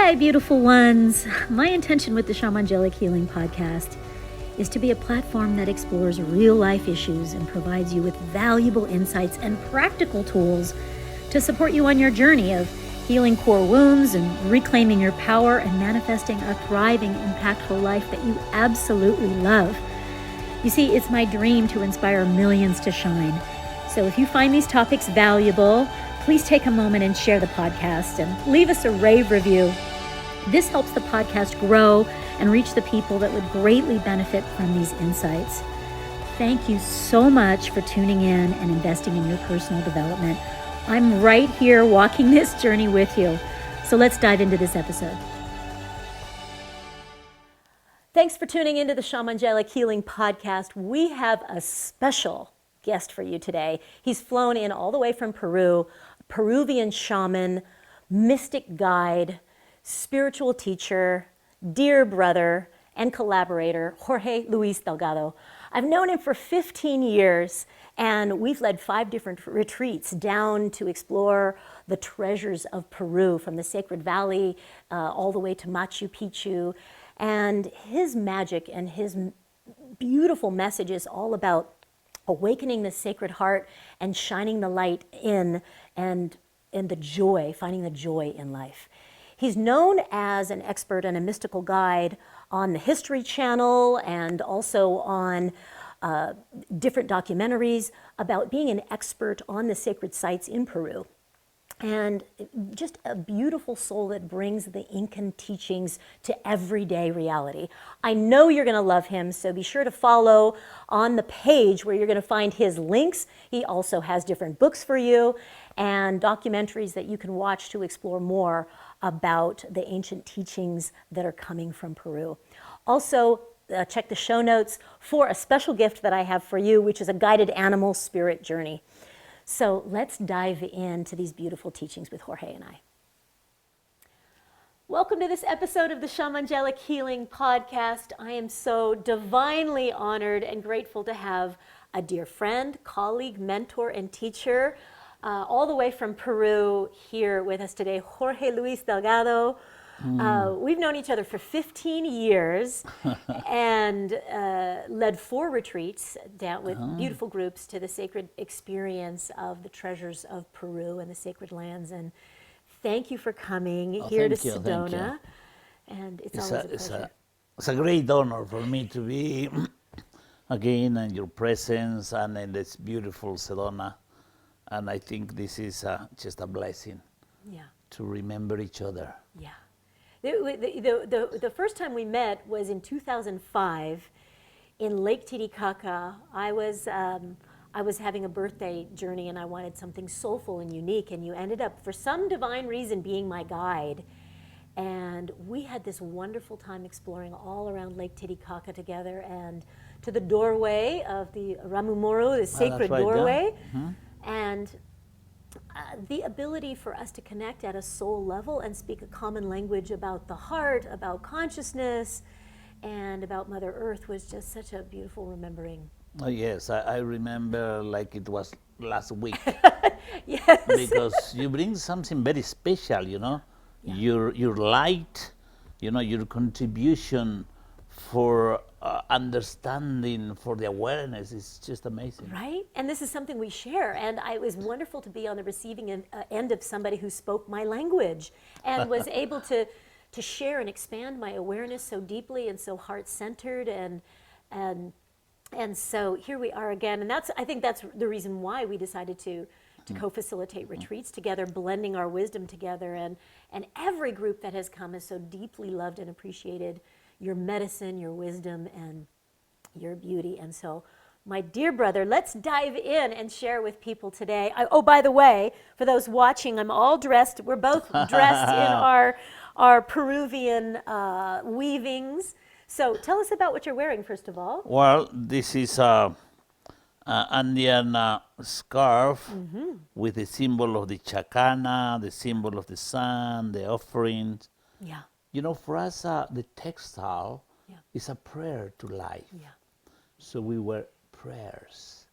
Hi, beautiful ones. My intention with the Shamangelic Healing Podcast is to be a platform that explores real-life issues and provides you with valuable insights and practical tools to support you on your journey of healing core wounds and reclaiming your power and manifesting a thriving, impactful life that you absolutely love. You see, it's my dream to inspire millions to shine. So if you find these topics valuable, please take a moment and share the podcast and leave us a rave review. This helps the podcast grow and reach the people that would greatly benefit from these insights. Thank you so much for tuning in and investing in your personal development. I'm right here walking this journey with you. So let's dive into this episode. Thanks for tuning into the Shamangelic Healing Podcast. We have a special guest for you today. He's flown in all the way from Peru, Peruvian shaman, mystic guide, spiritual teacher, dear brother, and collaborator, Jorge Luis Delgado. I've known him for 15 years, and we've led 5 different retreats down to explore the treasures of Peru, from the Sacred Valley all the way to Machu Picchu. And his magic and his beautiful message is all about awakening the sacred heart and shining the light in and the joy, finding the joy in life. He's known as an expert and a mystical guide on the History Channel and also on different documentaries about being an expert on the sacred sites in Peru. And just a beautiful soul that brings the Incan teachings to everyday reality. I know you're going to love him, so be sure to follow on the page where you're going to find his links. He also has different books for you and documentaries that you can watch to explore more about the ancient teachings that are coming from Peru. Also, check the show notes for a special gift that I have for you, which is a guided animal spirit journey. So let's dive into these beautiful teachings with Jorge and I. Welcome to this episode of the Shamangelic Healing Podcast. I am so divinely honored and grateful to have a dear friend, colleague, mentor, and teacher all the way from Peru here with us today, Jorge Luis Delgado. We've known each other for 15 years and led 4 retreats down with beautiful groups to the sacred experience of the treasures of Peru and the sacred lands. And thank you for coming here to Sedona. And it's always a pleasure. It's a great honor for me to be again in your presence and in this beautiful Sedona. And I think this is just a blessing to remember each other. Yeah. The first time we met was in 2005 in Lake Titicaca. I was having a birthday journey and I wanted something soulful and unique, and you ended up, for some divine reason, being my guide. And we had this wonderful time exploring all around Lake Titicaca together, and to the doorway of the Ramumoro, the sacred doorway. Yeah. Mm-hmm. And the ability for us to connect at a soul level and speak a common language about the heart, about consciousness, and about Mother Earth was just such a beautiful remembering. Oh, yes, I remember like it was last week. Yes. Because you bring something very special, you know. Yeah. Your light, you know, your contribution for understanding, for the awareness is just amazing. Right? And this is something we share. And it was wonderful to be on the receiving end of somebody who spoke my language and was able to share and expand my awareness so deeply and so heart-centered. And so here we are again. And I think that's the reason why we decided to co-facilitate retreats together, blending our wisdom together. And every group that has come has so deeply loved and appreciated your medicine, your wisdom, and your beauty. And so, my dear brother, let's dive in and share with people today. By the way, for those watching, I'm all dressed. We're both dressed in our Peruvian weavings. So tell us about what you're wearing, first of all. Well, this is Andean scarf with the symbol of the chacana, the symbol of the sun, the offerings. Yeah. You know, for us, the textile is a prayer to life. Yeah. So we wear prayers.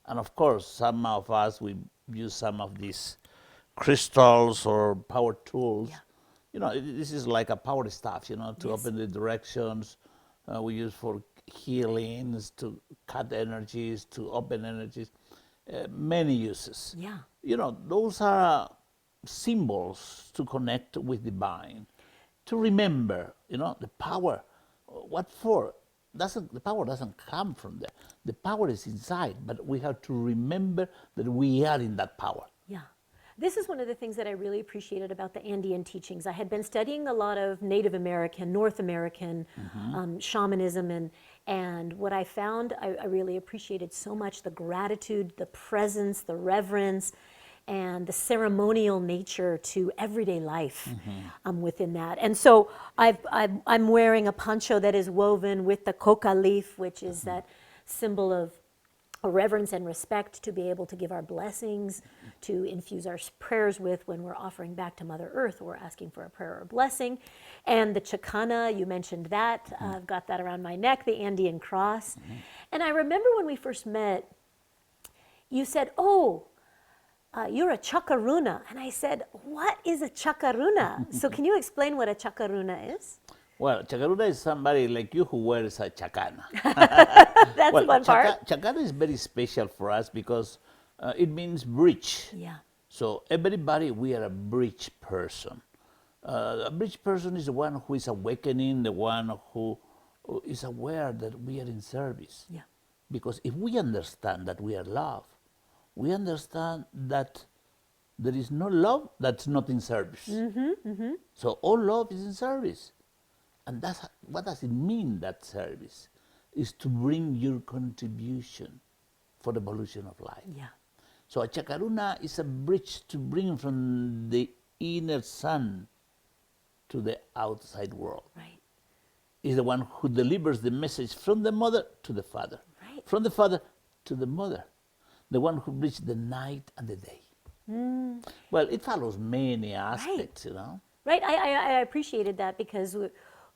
And of course, some of us, we use some of these crystals or power tools, this is like a power staff, to Yes. open the directions. We use for healings, to cut energies, to open energies, many uses. Yeah. Those are symbols to connect with divine, to remember, the power. What for? The power doesn't come from there. The power is inside, but we have to remember that we are in that power. Yeah. This is one of the things that I really appreciated about the Andean teachings. I had been studying a lot of Native American, North American shamanism, and what I found I really appreciated so much: the gratitude, the presence, the reverence, and the ceremonial nature to everyday life within that. And so I'm wearing a poncho that is woven with the coca leaf, which is that symbol of reverence and respect, to be able to give our blessings, to infuse our prayers with when we're offering back to Mother Earth or asking for a prayer or a blessing. And the chacana, you mentioned that. I've got that around my neck, the Andean cross. And I remember when we first met, you said, you're a chakaruna. And I said, what is a chakaruna? So can you explain what a chakaruna is? Well, chakaruna is somebody like you who wears a chacana. That's one part. Chacana is very special for us because it means bridge. Yeah. So everybody, we are a bridge person. A bridge person is the one who is awakening, the one who is aware that we are in service. Yeah. Because if we understand that we are love, we understand that there is no love that's not in service. So all love is in service. And what does it mean, that service? Is to bring your contribution for the evolution of life. Yeah. So a chakaruna is a bridge to bring from the inner sun to the outside world. Right. Is the one who delivers the message from the mother to the father. Right. From the father to the mother. The one who bridges the night and the day. Well, it follows many aspects, Right. I appreciated that because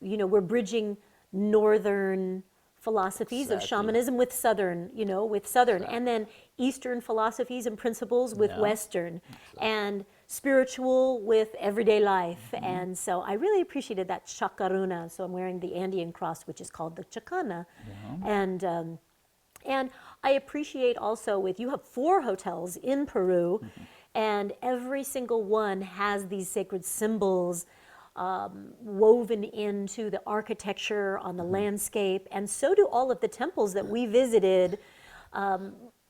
we're bridging northern philosophies of shamanism with southern, and then eastern philosophies and principles with western, and spiritual with everyday life. And so I really appreciated that chakaruna. So I'm wearing the Andean cross, which is called the chacana. And I appreciate also you have 4 hotels in Peru, and every single one has these sacred symbols woven into the architecture on the landscape, and so do all of the temples that we visited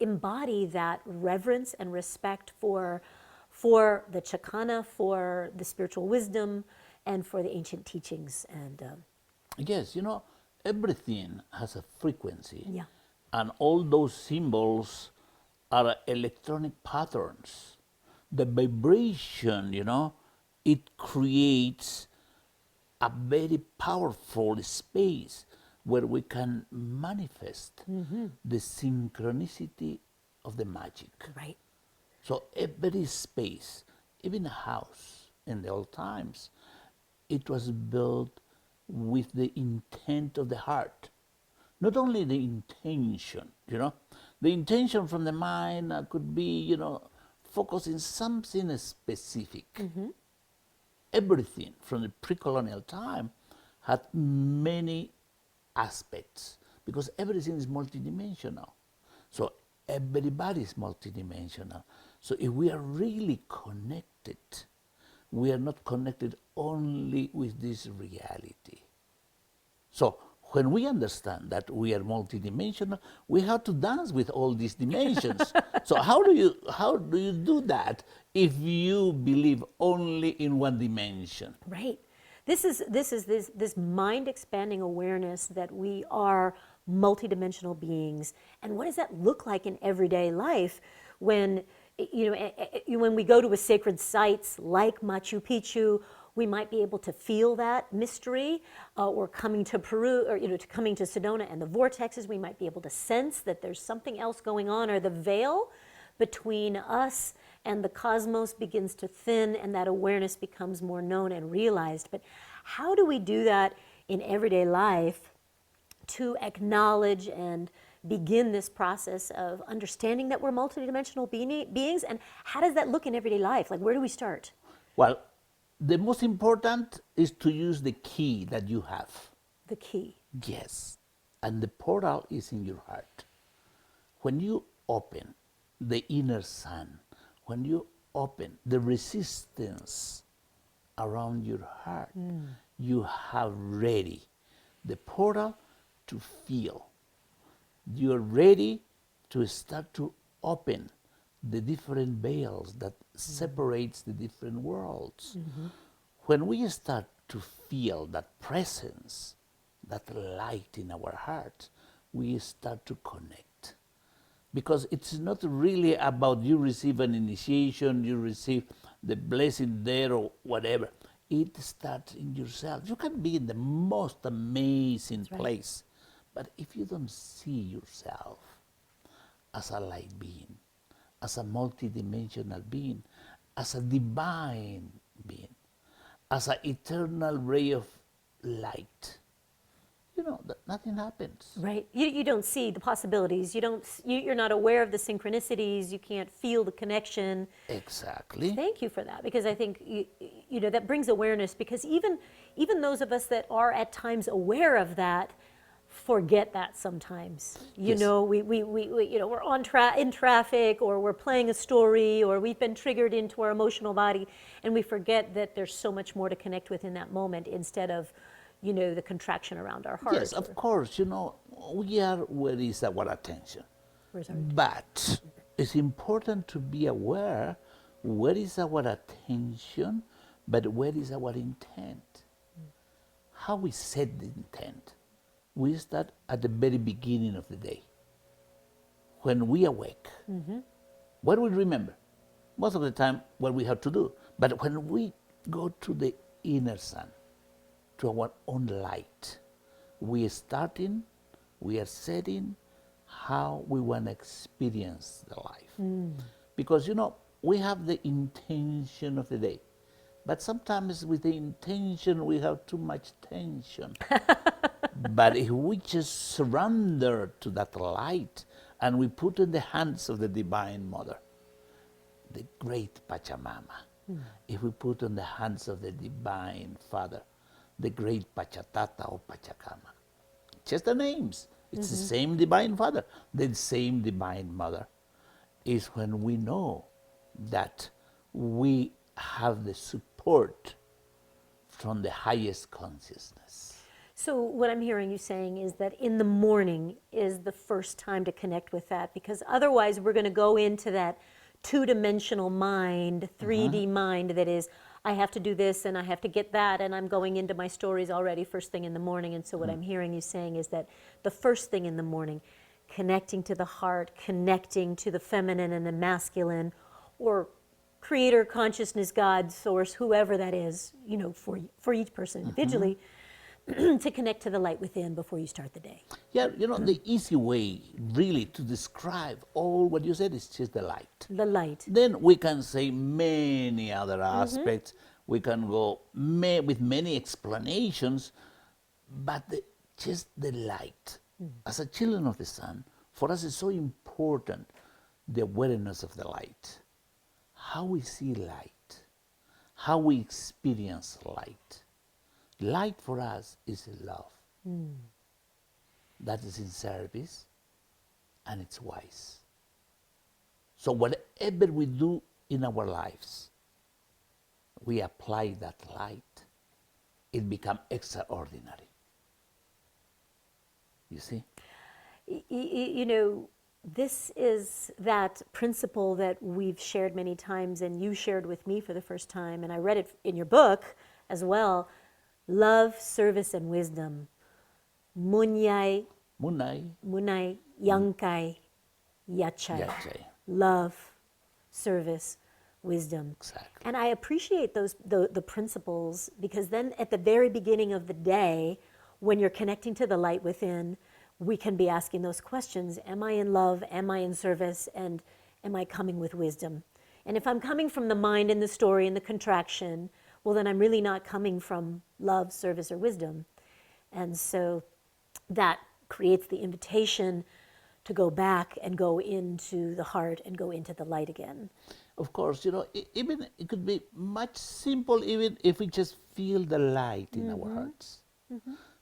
embody that reverence and respect for the chacana, for the spiritual wisdom, and for the ancient teachings. And yes, everything has a frequency. Yeah. And all those symbols are electronic patterns. The vibration, it creates a very powerful space where we can manifest the synchronicity of the magic. right. So every space, even a house in the old times, it was built with the intent of the heart. Not only the intention, the intention from the mind could be, focused in something specific. Everything from the pre-colonial time had many aspects because everything is multidimensional. So everybody is multidimensional. So if we are really connected, we are not connected only with this reality. So when we understand that we are multidimensional, we have to dance with all these dimensions. So how do you do that if you believe only in one dimension? Right. This is this mind expanding awareness that we are multidimensional beings. And what does that look like in everyday life when when we go to a sacred sites like Machu Picchu? We might be able to feel that mystery, or coming to Peru, or coming to Sedona and the vortexes, we might be able to sense that there's something else going on, or the veil between us and the cosmos begins to thin, and that awareness becomes more known and realized. But how do we do that in everyday life to acknowledge and begin this process of understanding that we're multidimensional beings? And how does that look in everyday life? Like, where do we start? Well, the most important is to use the key that you have. The key. Yes. And the portal is in your heart. When you open the inner sun, when you open the resistance around your heart, you have ready the portal to feel. You're ready to start to open the different veils that separates the different worlds. When we start to feel that presence, that light in our heart, we start to connect. Because it's not really about you receive an initiation, you receive the blessing there or whatever. It starts in yourself. You can be in the most amazing place, but if you don't see yourself as a light being, as a multidimensional being, as a divine being, as an eternal ray of light, you know, that nothing happens. Right. You don't see the possibilities. You're not aware of the synchronicities. You can't feel the connection. Exactly. Thank you for that, because I think you know that brings awareness, because even those of us that are at times aware of that forget that sometimes. You know, we you know, we're in traffic, or we're playing a story, or we've been triggered into our emotional body, and we forget that there's so much more to connect with in that moment, instead of, you know, the contraction around our heart. Yes, of course, you know, we are where is our attention. Where's our But it's important to be aware where is our attention, but where is our intent. How we set the intent. We start at the very beginning of the day. When we awake, what do we remember? Most of the time, what we have to do. But when we go to the inner sun, to our own light, we are starting, we are setting how we want to experience the life. Because, you know, we have the intention of the day, but sometimes with the intention we have too much tension. But if we just surrender to that light and we put in the hands of the Divine Mother, the great Pachamama, if we put in the hands of the Divine Father, the great Pachatata or Pachacama, just the names, it's the same Divine Father, the same Divine Mother, is when we know that we have the support from the highest consciousness. So what I'm hearing you saying is that in the morning is the first time to connect with that, because otherwise we're going to go into that two-dimensional mind, 3D mind that is, I have to do this and I have to get that, and I'm going into my stories already first thing in the morning. And so what I'm hearing you saying is that the first thing in the morning, connecting to the heart, connecting to the feminine and the masculine, or creator, consciousness, God, source, whoever that is, you know, for each person individually, to connect to the light within before you start the day. Yeah, you know, the easy way really to describe all what you said is just the light. The light. Then we can say many other aspects. We can go with many explanations, but just the light. As a children of the sun, for us it's so important, the awareness of the light. How we see light, how we experience light. Light for us is love. That is in service, and it's wise. So whatever we do in our lives, we apply that light, it becomes extraordinary. You see? You know, this is that principle that we've shared many times, and you shared with me for the first time, and I read it in your book as well. Love, service, and wisdom. Munay Yangkai Yachai. Love, service, wisdom. Exactly. And I appreciate the principles, because then at the very beginning of the day, when you're connecting to the light within, we can be asking those questions. Am I in love? Am I in service? And am I coming with wisdom? And if I'm coming from the mind and the story and the contraction, well, then I'm really not coming from love, service, or wisdom. And so that creates the invitation to go back and go into the heart and go into the light again. of course, even it could be much simple, even if we just feel the light in our hearts,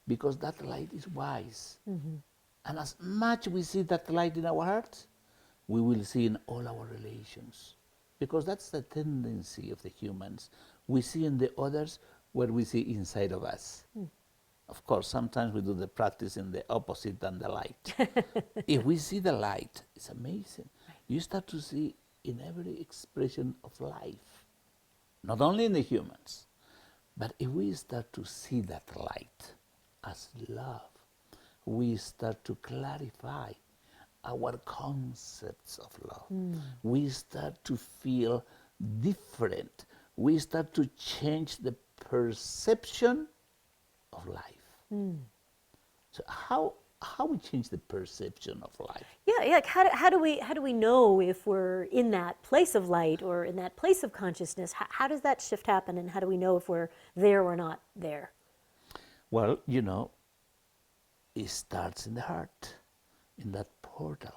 because that light is wise. And as much we see that light in our hearts, we will see in all our relations, because that's the tendency of the humans. We see in the others what we see inside of us. Of course, sometimes we do the practice in the opposite than the light. If we see the light, it's amazing. You start to see in every expression of life, not only in the humans, but if we start to see that light as love, we start to clarify our concepts of love. We start to feel different. We start to change the perception of life. So how we change the perception of life? Yeah. Like how do we know if we're in that place of light or in that place of consciousness? How does that shift happen, and how do we know if we're there or not there? Well, it starts in the heart, in that portal.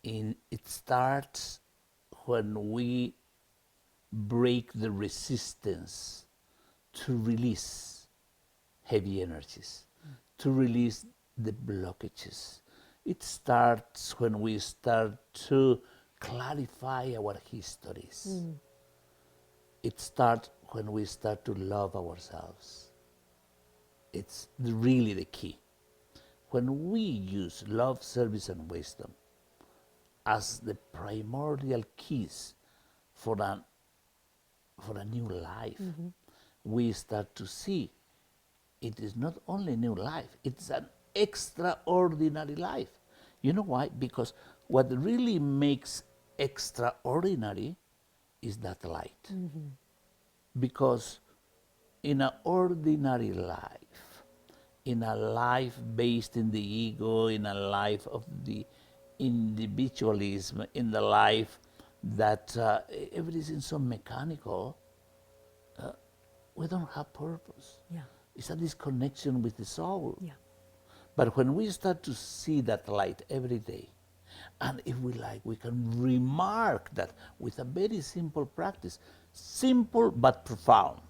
It starts when we break the resistance to release heavy energies, to release the blockages. It starts when we start to clarify our histories. It starts when we start to love ourselves. It's really the key. When we use love, service, and wisdom as the primordial keys for a new life, we start to see it is not only a new life, it's an extraordinary life. You know why? Because what really makes extraordinary is that light. Because in an ordinary life, in a life based in the ego, in a life of the individualism, in the life that everything is so mechanical, we don't have purpose. Yeah. It's a disconnection with the soul. Yeah. But when we start to see that light every day, and if we like, we can remark that with a very simple practice, simple but profound.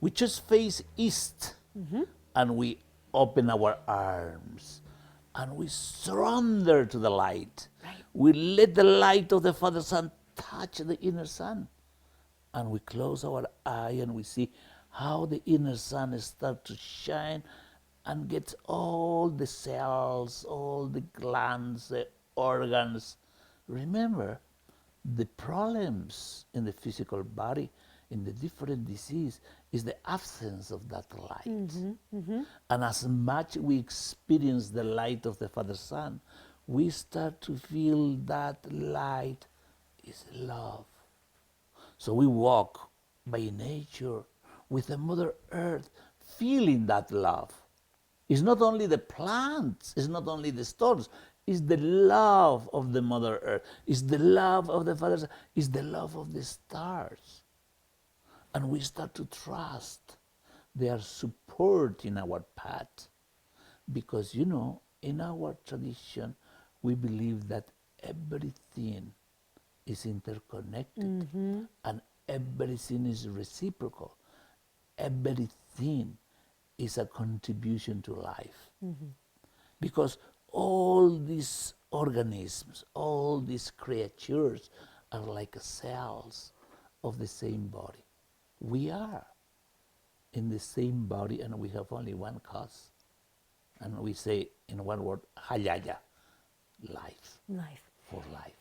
We just face east, and we open our arms, and we surrender to the light. Right. We let the light of the Father Sun touch the inner sun, and we close our eye and we see how the inner sun starts to shine and gets all the cells, all the glands, the organs. Remember, the problems in the physical body, in the different disease, is the absence of that light. And as much we experience the light of the Father Sun, we start to feel that light is love. So we walk by nature with the Mother Earth, feeling that love. It's not only the plants, it's not only the stones, it's the love of the Mother Earth, it's the love of the Father Sun, it's the love of the stars. And we start to trust their support in our path. Because, in our tradition, we believe that everything is interconnected, and everything is reciprocal. Everything is a contribution to life. Because all these organisms, all these creatures are like cells of the same body. We are in the same body, and we have only one cause. And we say in one word, hayaya, life. Life. For life.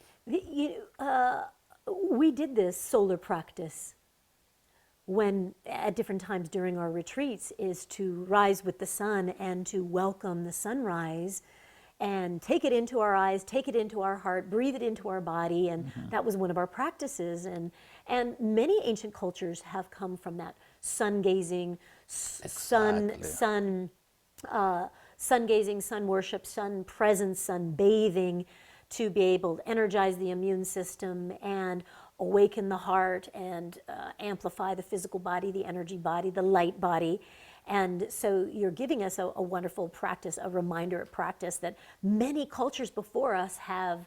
We did this solar practice when at different times during our retreats, is to rise with the sun and to welcome the sunrise and take it into our eyes, take it into our heart, breathe it into our body. And that was one of our practices. And many ancient cultures have come from that sun gazing, sun gazing, sun worship, sun presence, sun bathing, to be able to energize the immune system and awaken the heart and amplify the physical body, the energy body, the light body. And so you're giving us a wonderful practice, a reminder, a practice that many cultures before us have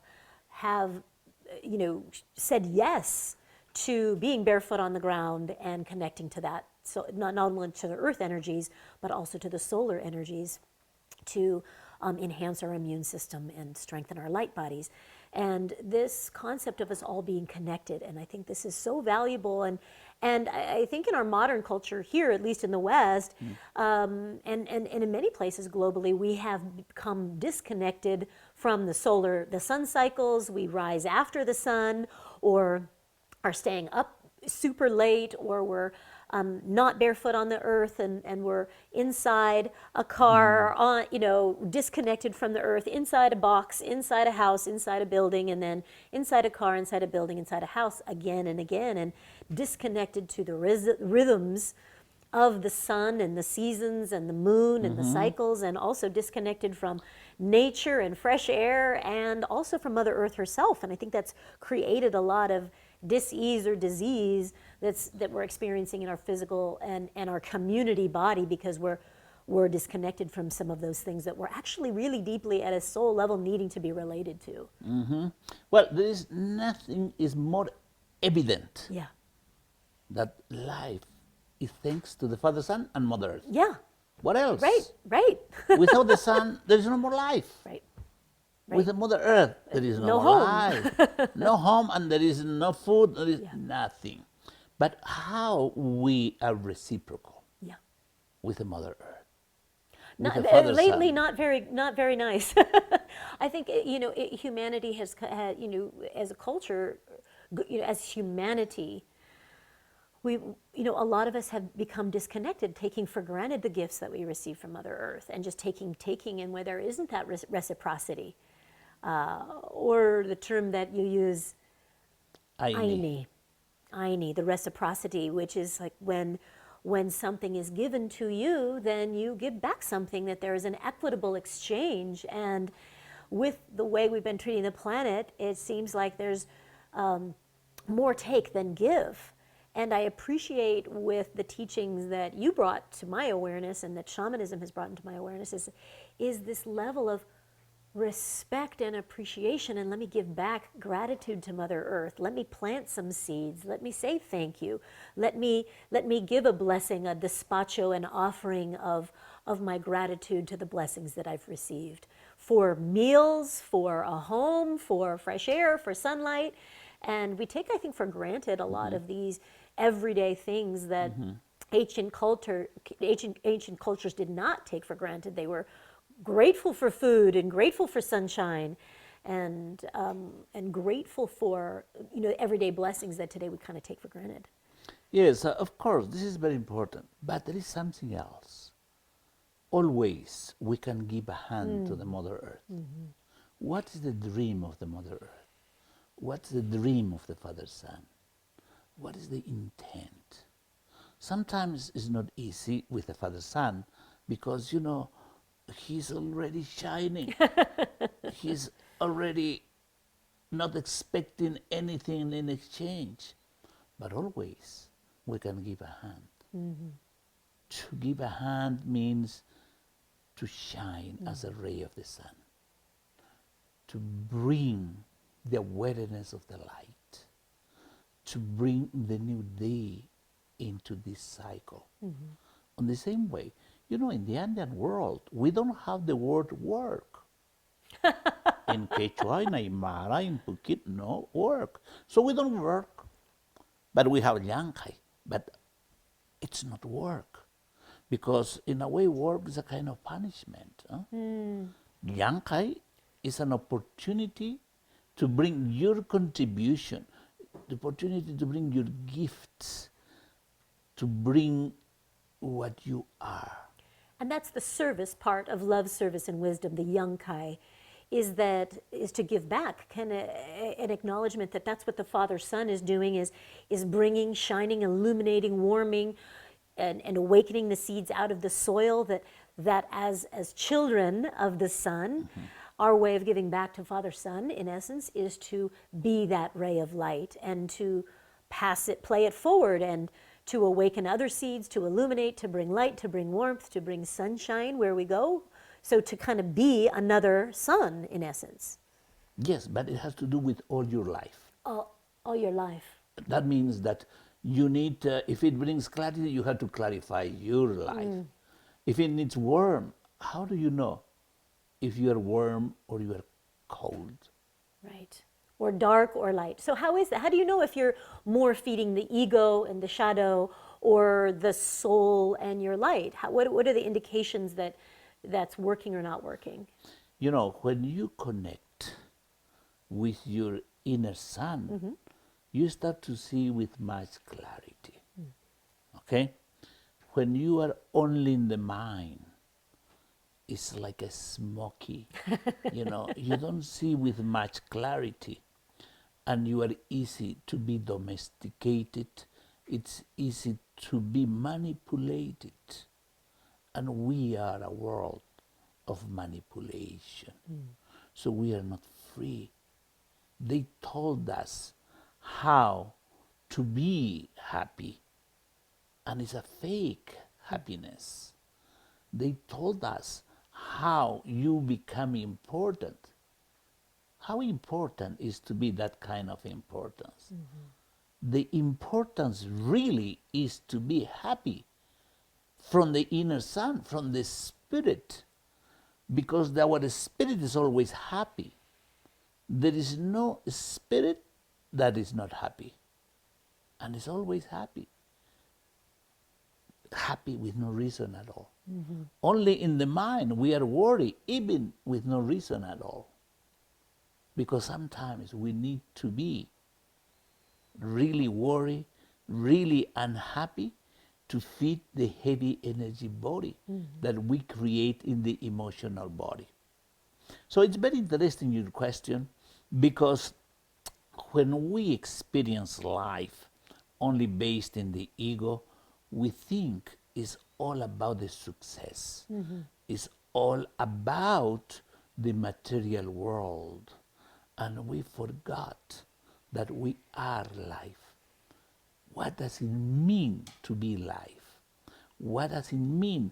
said yes to being barefoot on the ground and connecting to that. So not only to the earth energies, but also to the solar energies to enhance our immune system and strengthen our light bodies. And this concept of us all being connected, and I think this is so valuable. And I think in our modern culture here, at least in the West, and in many places globally, we have become disconnected from the sun cycles. We rise after the sun, or are staying up super late, or we're not barefoot on the earth, and we're inside a car, on disconnected from the earth, inside a box, inside a house, inside a building, and then inside a car, inside a building, inside a house again and again, and disconnected to the rhythms of the sun and the seasons and the moon and the cycles, and also disconnected from nature and fresh air, and also from Mother Earth herself. And I think that's created a lot of dis-ease or disease that we're experiencing in our physical and our community body, because we're disconnected from some of those things that we're actually really deeply at a soul level needing to be related to. Well, there is nothing is more evident that life is thanks to the Father, Son, and Mother Earth. Yeah. What else? Right. Without the sun, there is no more life. Right. With the Mother Earth, there is no more home. life. No home, and there is no food, there is nothing. But how we are reciprocal with the Mother Earth. Lately, Son. Not very nice. I think humanity has had, as a culture, as humanity, we, a lot of us have become disconnected, taking for granted the gifts that we receive from Mother Earth, and just taking, and where there isn't that reciprocity, or the term that you use, aini, the reciprocity, which is like when something is given to you, then you give back something, that there is an equitable exchange. And with the way we've been treating the planet, it seems like there's more take than give. And I appreciate with the teachings that you brought to my awareness, and that shamanism has brought into my awareness, is this level of respect and appreciation, and let me give back gratitude to Mother Earth. Let me plant some seeds. Let me say thank you. Let me give a blessing, a despacho, an offering of my gratitude to the blessings that I've received, for meals, for a home, for fresh air, for sunlight. And we take, I think, for granted a lot of these everyday things that ancient cultures did not take for granted. They were grateful for food, and grateful for sunshine, and grateful for everyday blessings that today we kind of take for granted. Yes, of course, this is very important. But there is something else. Always we can give a hand to the Mother Earth. What is the dream of the Mother Earth? What's the dream of the Father, Son? What is the intent? Sometimes it's not easy with the Father, Son, because he's already shining. He's already not expecting anything in exchange. But always we can give a hand. To give a hand means to shine as a ray of the sun, to bring the awareness of the light, to bring the new day into this cycle. On the same way, in the Andean world, we don't have the word work. In Quechua, in Aymara, in Pukit, no work. So we don't work. But we have Yankai. But it's not work. Because in a way, work is a kind of punishment. Yankai is an opportunity to bring your contribution, the opportunity to bring your gifts, to bring what you are. And that's the service part of love, service, and wisdom, the Yankai, is to give back, kind of an acknowledgement that that's what the Father Son is doing, is bringing, shining, illuminating, warming, and awakening the seeds out of the soil, that as children of the Sun, our way of giving back to Father Son, in essence, is to be that ray of light, and to play it forward, and to awaken other seeds, to illuminate, to bring light, to bring warmth, to bring sunshine where we go. So to kind of be another sun, in essence. Yes, but it has to do with all your life. all your life. That means that you need, if it brings clarity, you have to clarify your life. If it needs warm, how do you know if you are warm or you are cold? Right. Or dark or light. So how is that? How do you know if you're more feeding the ego and the shadow or the soul and your light? What are the indications that that's working or not working? You know, when you connect with your inner sun, you start to see with much clarity. Okay? When you are only in the mind, it's like a smoky. You know, you don't see with much clarity, and you are easy to be domesticated. It's easy to be manipulated, and we are a world of manipulation. So we are not free. They told us how to be happy, and it's a fake happiness. They told us how you become important. How important is to be that kind of importance? The importance really is to be happy from the inner sun, from the spirit, because our spirit is always happy. There is no spirit that is not happy, and is always happy. Happy with no reason at all. Only in the mind we are worried, even with no reason at all. Because sometimes we need to be really worried, really unhappy to feed the heavy energy body that we create in the emotional body. So it's very interesting your question, because when we experience life only based in the ego, we think it's all about the success. It's all about the material world. And we forgot that we are life. What does it mean to be life? What does it mean,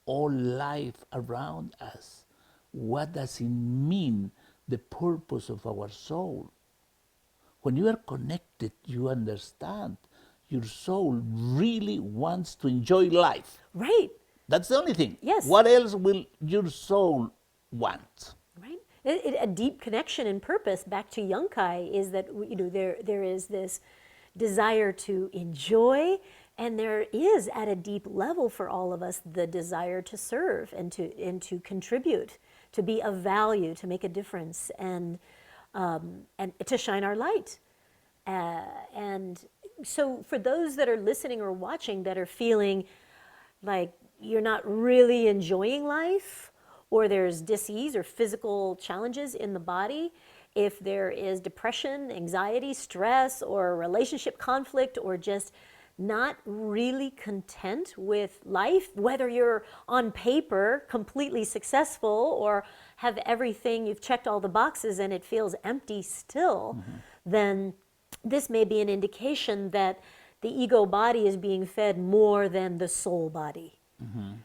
all life around us? What does it mean, the purpose of our soul? When you are connected, you understand your soul really wants to enjoy life. Right. That's the only thing. Yes. What else will your soul want? Right. A deep connection and purpose back to Yunkai is that there is this desire to enjoy, and there is at a deep level for all of us the desire to serve and to contribute, to be of value, to make a difference, and to shine our light. And so for those that are listening or watching that are feeling like you're not really enjoying life, or there's disease or physical challenges in the body, if there is depression, anxiety, stress, or relationship conflict, or just not really content with life, whether you're on paper completely successful or have everything, you've checked all the boxes and it feels empty still, then this may be an indication that the ego body is being fed more than the soul body.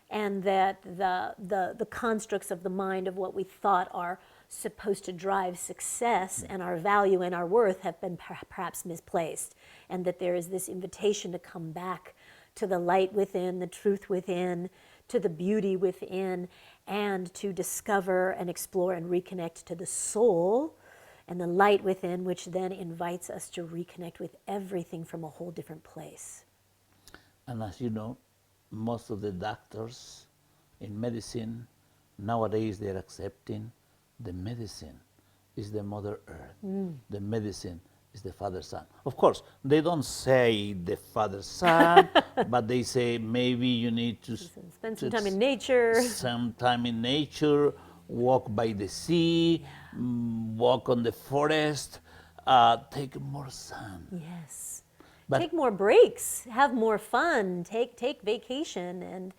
And that the constructs of the mind of what we thought are supposed to drive success and our value and our worth have been perhaps misplaced, and that there is this invitation to come back to the light within, the truth within, to the beauty within, and to discover and explore and reconnect to the soul and the light within, which then invites us to reconnect with everything from a whole different place. And as you know, most of the doctors in medicine nowadays, they're accepting the medicine is the Mother Earth. The medicine is the Father Sun. Of course, they don't say the Father Sun, but they say maybe you need to spend some time in nature. Some time in nature, walk by the sea, walk on the forest, take more sun. Yes. But take more breaks, have more fun, take vacation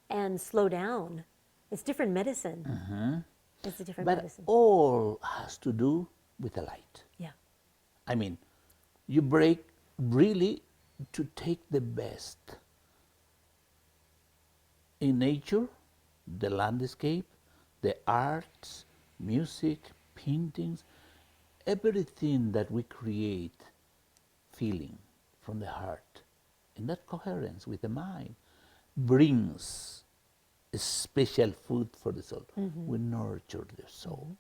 and slow down. It's different medicine. It's a different medicine. All has to do with the light. Yeah. I mean, you break really to take the best in nature, the landscape, the arts, music, paintings, everything that we create, feeling from the heart, in that coherence with the mind, brings a special food for the soul. We nurture the soul.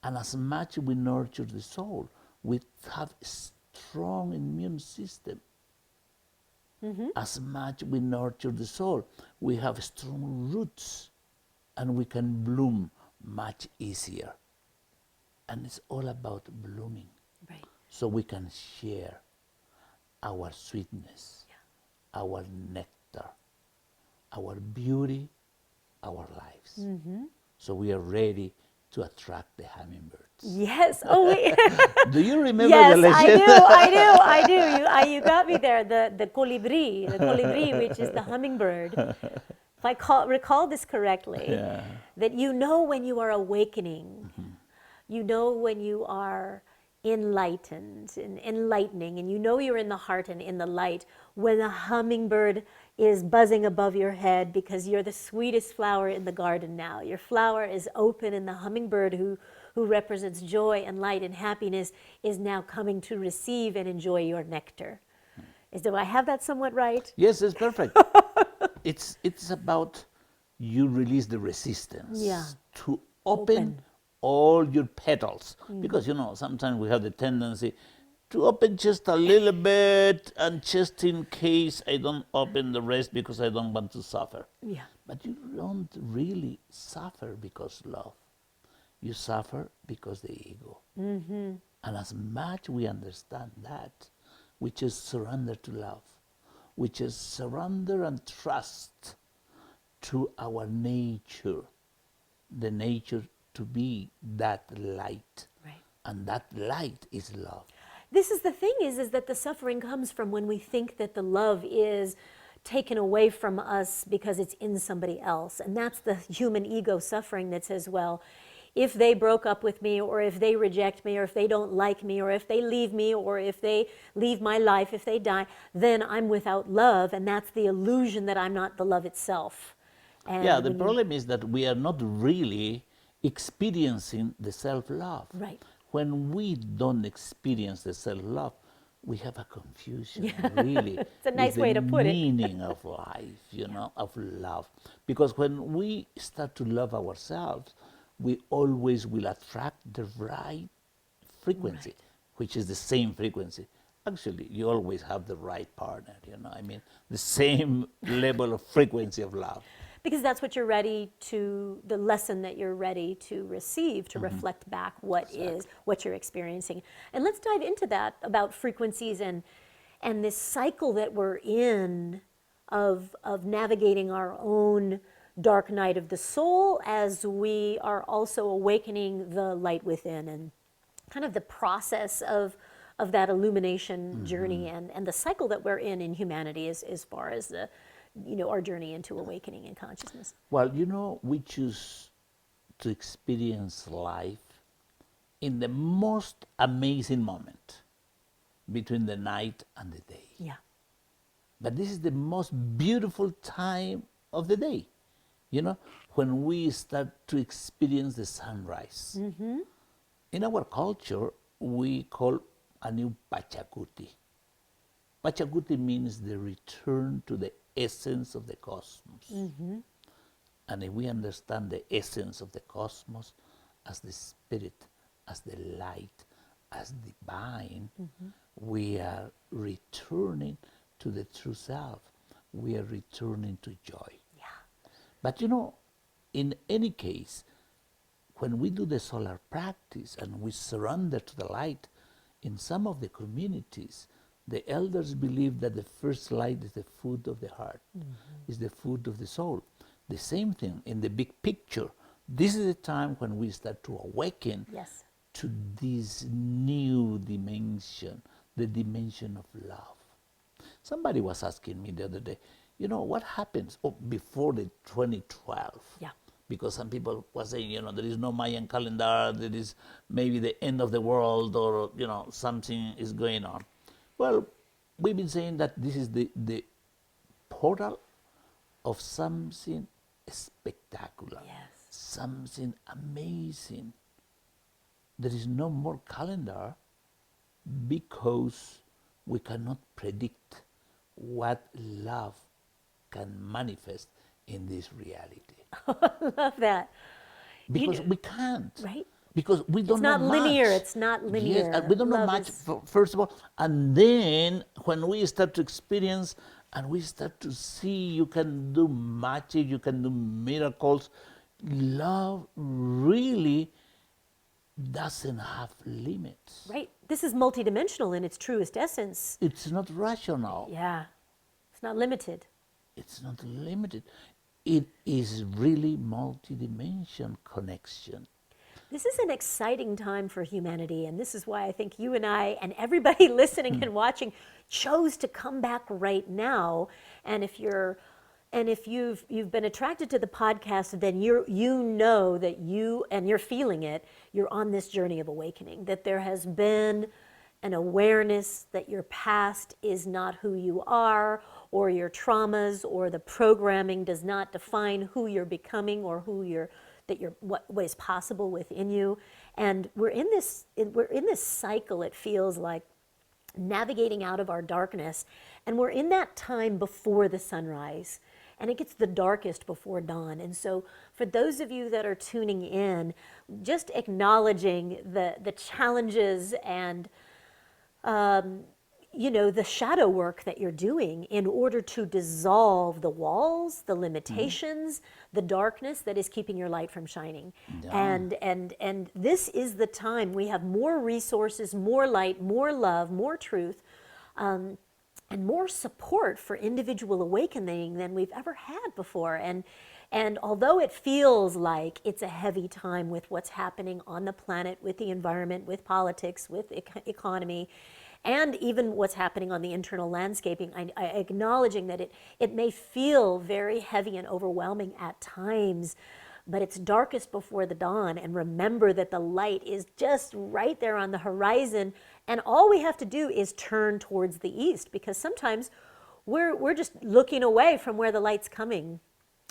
And as much we nurture the soul, we have a strong immune system. As much we nurture the soul, we have strong roots, and we can bloom much easier. And it's all about blooming. Right. So we can share our sweetness, our nectar, our beauty, our lives. So we are ready to attract the hummingbirds. Yes. Oh, wait. Do you remember Yes, the legend? I do. You got me there. The colibri, which is the hummingbird. If I recall this correctly, that you know when you are awakening, you know when you are enlightened and enlightening, and you know you're in the heart and in the light when a hummingbird is buzzing above your head because you're the sweetest flower in the garden now. Your flower is open, and the hummingbird who represents joy and light and happiness is now coming to receive and enjoy your nectar. Do I have that somewhat right? Yes, it's perfect. It's about you release the resistance to open all your petals. Because, sometimes we have the tendency to open just a little bit, and just in case I don't open the rest because I don't want to suffer. Yeah. But you don't really suffer because love. You suffer because the ego. And as much we understand that, we just surrender to love. We just surrender and trust to our nature, the nature to be that light. Right. And that light is love. This is the thing is that the suffering comes from when we think that the love is taken away from us because it's in somebody else. And that's the human ego suffering that says, well, if they broke up with me, or if they reject me, or if they don't like me, or if they leave me, or if they leave my life, if they die, then I'm without love. And that's the illusion that I'm not the love itself. And the problem is that we are not really experiencing the self-love. Right. When we don't experience the self-love, we have a confusion, really. It's a nice way to put the it. meaning of life, of love. Because when we start to love ourselves, we always will attract the right frequency, which is the same frequency. Actually, you always have the right partner, the same level of frequency of love. Because that's what you're ready to, the lesson that you're ready to receive, to reflect back what you're experiencing. And let's dive into that about frequencies and this cycle that we're in of navigating our own dark night of the soul as we are also awakening the light within, and kind of the process of that illumination journey and the cycle that we're in humanity as far as the our journey into awakening and consciousness. Well, we choose to experience life in the most amazing moment between the night and the day. Yeah. But this is the most beautiful time of the day, when we start to experience the sunrise. In our culture, we call a new Pachacuti. Pachacuti means the return to the essence of the cosmos. And if we understand the essence of the cosmos as the spirit, as the light, as divine, we are returning to the true self. We are returning to joy. Yeah. But in any case, when we do the solar practice and we surrender to the light, in some of the communities, the elders believe that the first light is the food of the heart, is the food of the soul. The same thing in the big picture. This is the time when we start to awaken to this new dimension, the dimension of love. Somebody was asking me the other day, what happens before the 2012? Yeah. Because some people were saying, there is no Mayan calendar, there is maybe the end of the world, or, something is going on. Well, we've been saying that this is the portal of something spectacular, something amazing. there is no more calendar because we cannot predict what love can manifest in this reality. I love that. Because we can't. Right? Because we don't know much. Linear. It's not linear. Yes, and we don't know Love much, is- first of all. And then when we start to experience and we start to see you can do magic, you can do miracles, love really doesn't have limits. Right. This is multidimensional in its truest essence. It's not rational. Yeah. It's not limited. It's not limited. It is really multi-dimension connection. This is an exciting time for humanity, and this is why I think you and I and everybody listening and watching chose to come back right now. And if you've been attracted to the podcast, then you know that you're feeling it. You're on this journey of awakening. That there has been an awareness that your past is not who you are, or your traumas or the programming does not define who you're becoming or what is possible within you. And we're in this cycle, it feels like, navigating out of our darkness, and we're in that time before the sunrise, and it gets the darkest before dawn. And so for those of you that are tuning in, just acknowledging the challenges and the shadow work that you're doing in order to dissolve the walls, the limitations, the darkness that is keeping your light from shining. Yeah. And this is the time we have more resources, more light, more love, more truth, and more support for individual awakening than we've ever had before. And although it feels like it's a heavy time with what's happening on the planet, with the environment, with politics, with economy, and even what's happening on the internal landscaping, acknowledging that it may feel very heavy and overwhelming at times, but it's darkest before the dawn. And remember that the light is just right there on the horizon, and all we have to do is turn towards the east, because sometimes we're just looking away from where the light's coming,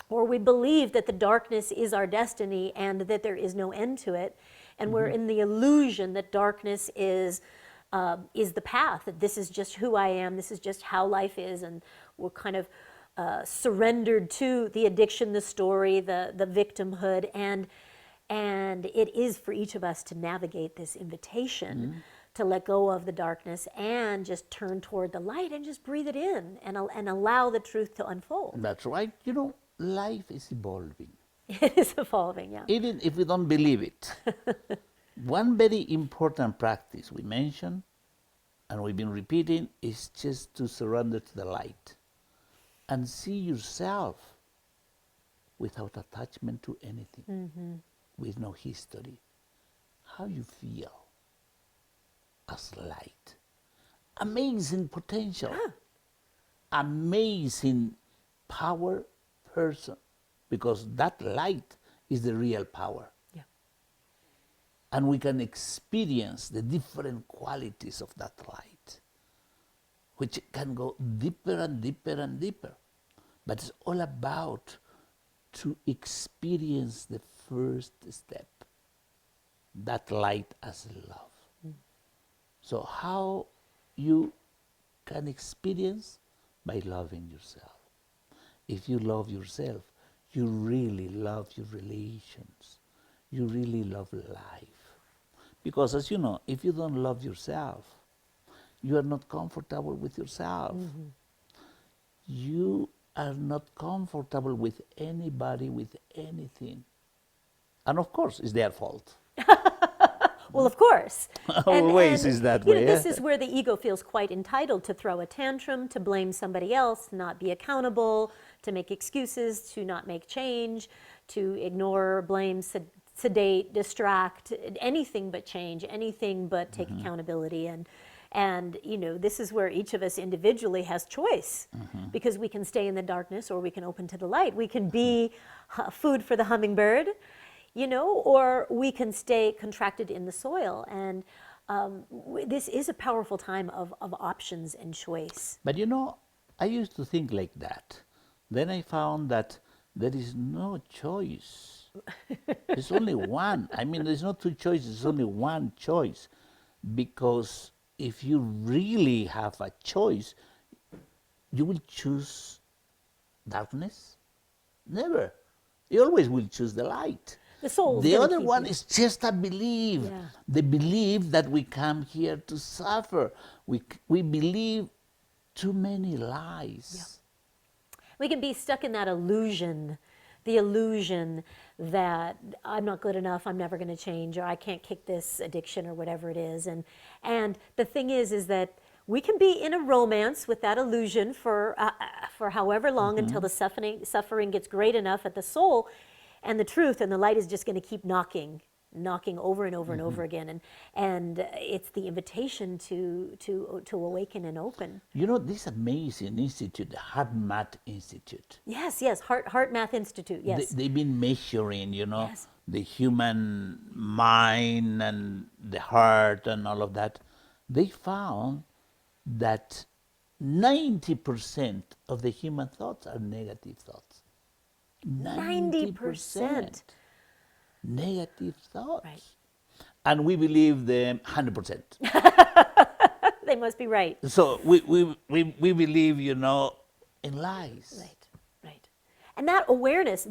or we believe that the darkness is our destiny and that there is no end to it, and we're in the illusion that darkness is the path, that this is just who I am, this is just how life is, and we're kind of surrendered to the addiction, the story, the victimhood, and it is for each of us to navigate this invitation to let go of the darkness and just turn toward the light and just breathe it in and allow the truth to unfold. That's right. Life is evolving. It is evolving, yeah. Even if we don't believe it. One very important practice we mentioned, and we've been repeating, is just to surrender to the light and see yourself without attachment to anything, with no history. How you feel as light. Amazing potential. Amazing power person, because that light is the real power. And we can experience the different qualities of that light, which can go deeper and deeper and deeper. But it's all about to experience the first step, that light as love. So how you can experience? By loving yourself. If you love yourself, you really love your relations. You really love life. Because as you know, if you don't love yourself, you are not comfortable with yourself. You are not comfortable with anybody, with anything. And of course, it's their fault. Well, of course. Always is that way. This is where the ego feels quite entitled to throw a tantrum, to blame somebody else, to not be accountable, to make excuses, to not make change, to ignore, blame, sedate, distract, anything but change, anything but take accountability. And this is where each of us individually has choice, because we can stay in the darkness or we can open to the light. We can be food for the hummingbird, or we can stay contracted in the soil. And this is a powerful time of options and choice. But I used to think like that. Then I found that there is no choice. There's only one. I mean, there's not two choices, there's only one choice. Because if you really have a choice, you will choose darkness? Never. You always will choose the light. The soul's The gonna other keep one you. is just a belief. Yeah. The belief that we come here to suffer. We believe too many lies. We can be stuck in that illusion, the illusion that I'm not good enough, I'm never going to change, or I can't kick this addiction, or whatever it is. And the thing is that we can be in a romance with that illusion for however long, until the suffering gets great enough at the soul, and the truth and the light is just going to keep knocking over and over and over again, and it's the invitation to awaken and open. You know, this amazing institute, the Heart Math Institute. Yes, Heart Math Institute. Yes, They've been measuring, Yes. the human mind and the heart and all of that. They found that 90% of the human thoughts are negative thoughts. 90%. Negative thoughts. Right. And we believe them 100%. They must be right. So we believe, in lies. Right. And that awareness,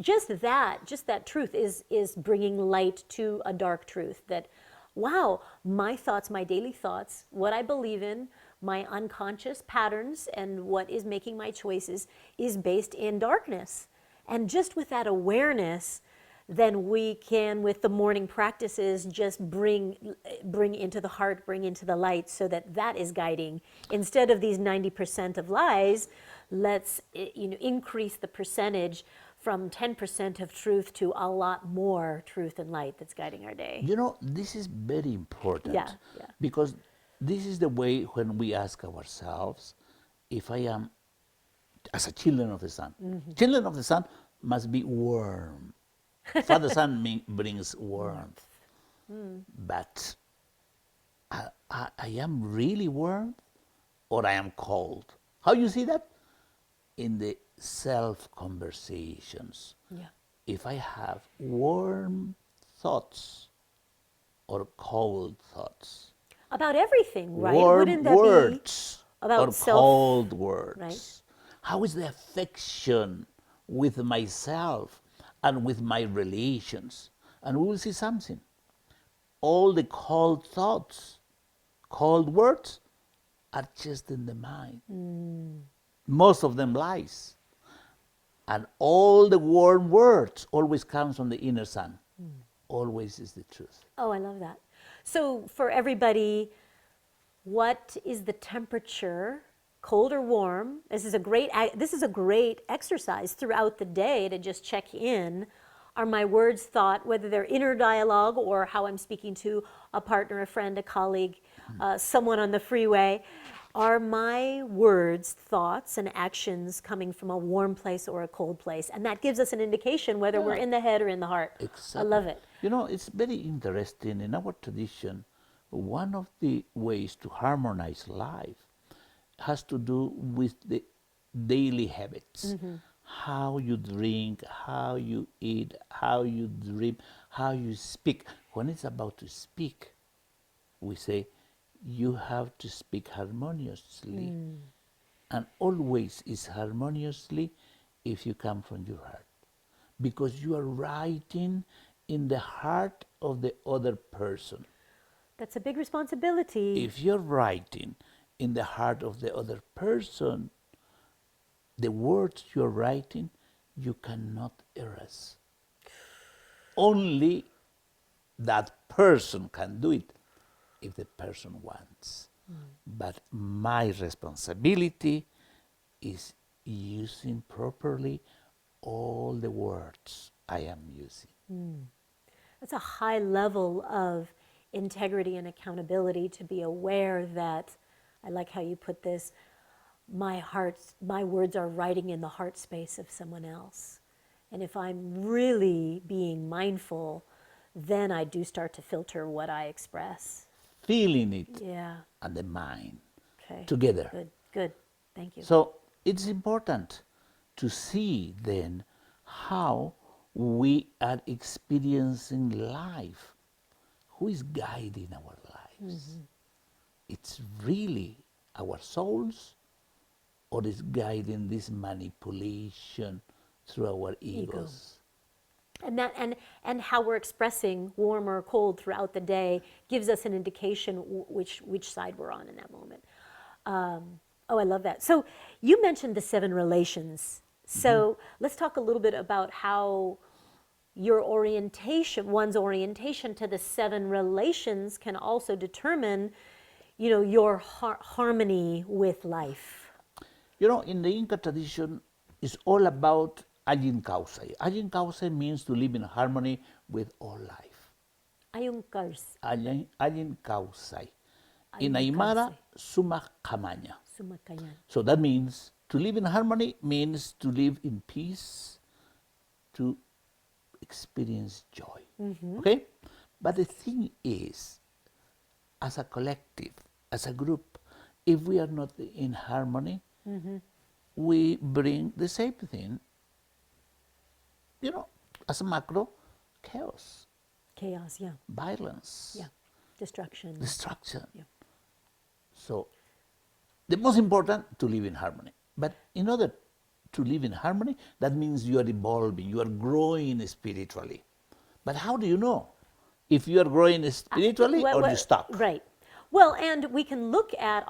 just that truth is bringing light to a dark truth. That, wow, my thoughts, my daily thoughts, what I believe in, my unconscious patterns, and what is making my choices is based in darkness. And just with that awareness, then we can, with the morning practices, just bring into the heart, bring into the light, so that is guiding. Instead of these 90% of lies, let's increase the percentage from 10% of truth to a lot more truth and light that's guiding our day. This is very important. Yeah. Because this is the way when we ask ourselves, if I am, as a children of the sun, children of the sun must be warm. Father Sun brings warmth. But I am really warm, or I am cold. How you see that? In the self-conversations. Yeah. If I have warm thoughts or cold thoughts, About everything, right? warm Wouldn't that words be about or self? cold words. Right. How is the affection with myself and with my relations? And we will see something. All the cold thoughts, cold words are just in the mind. Most of them lies. And all the warm words always comes from the inner sun. Always is the truth. Oh, I love that. So for everybody, what is the temperature, cold or warm? This is a great exercise throughout the day to just check in. Are my words thought, whether they're inner dialogue or how I'm speaking to a partner, a friend, a colleague, someone on the freeway, are my words, thoughts, and actions coming from a warm place or a cold place? And that gives us an indication whether we're in the head or in the heart. Exactly. I love it. It's very interesting. In our tradition, one of the ways to harmonize life has to do with the daily habits. How you drink, how you eat, how you dream, how you speak. When it's about to speak, we say, you have to speak harmoniously. And always is harmoniously if you come from your heart. Because you are writing in the heart of the other person. That's a big responsibility. If you're writing in the heart of the other person, the words you're writing, you cannot erase. Only that person can do it if the person wants. But my responsibility is using properly all the words I am using. That's a high level of integrity and accountability, to be aware that, I like how you put this, my words are writing in the heart space of someone else. And if I'm really being mindful, then I do start to filter what I express. Feeling it Yeah. and the mind Okay. together. Good. Thank you. So it's important to see then how we are experiencing life, who is guiding our lives? It's really our souls, or is guiding this manipulation through our egos? And that and how we're expressing warm or cold throughout the day gives us an indication which side we're on in that moment. Oh, I love that. So you mentioned the 7 relations. So let's talk a little bit about how your orientation, one's orientation to the 7 relations, can also determine, your harmony with life. In the Inca tradition, it's all about agin causai. Agin causai means to live in harmony with all life. Agin causai. In Aymara, sumak kamanya. So that means to live in harmony means to live in peace, to experience joy. Okay? But the thing is, as a collective, as a group, if we are not in harmony, we bring the same thing, as a macro, chaos. Chaos, yeah. Violence. Yeah. Destruction. Yeah. So, the most important, to live in harmony. But in order to live in harmony, that means you are evolving, you are growing spiritually. But how do you know if you are growing spiritually or you stuck? Right. Well, and we can look at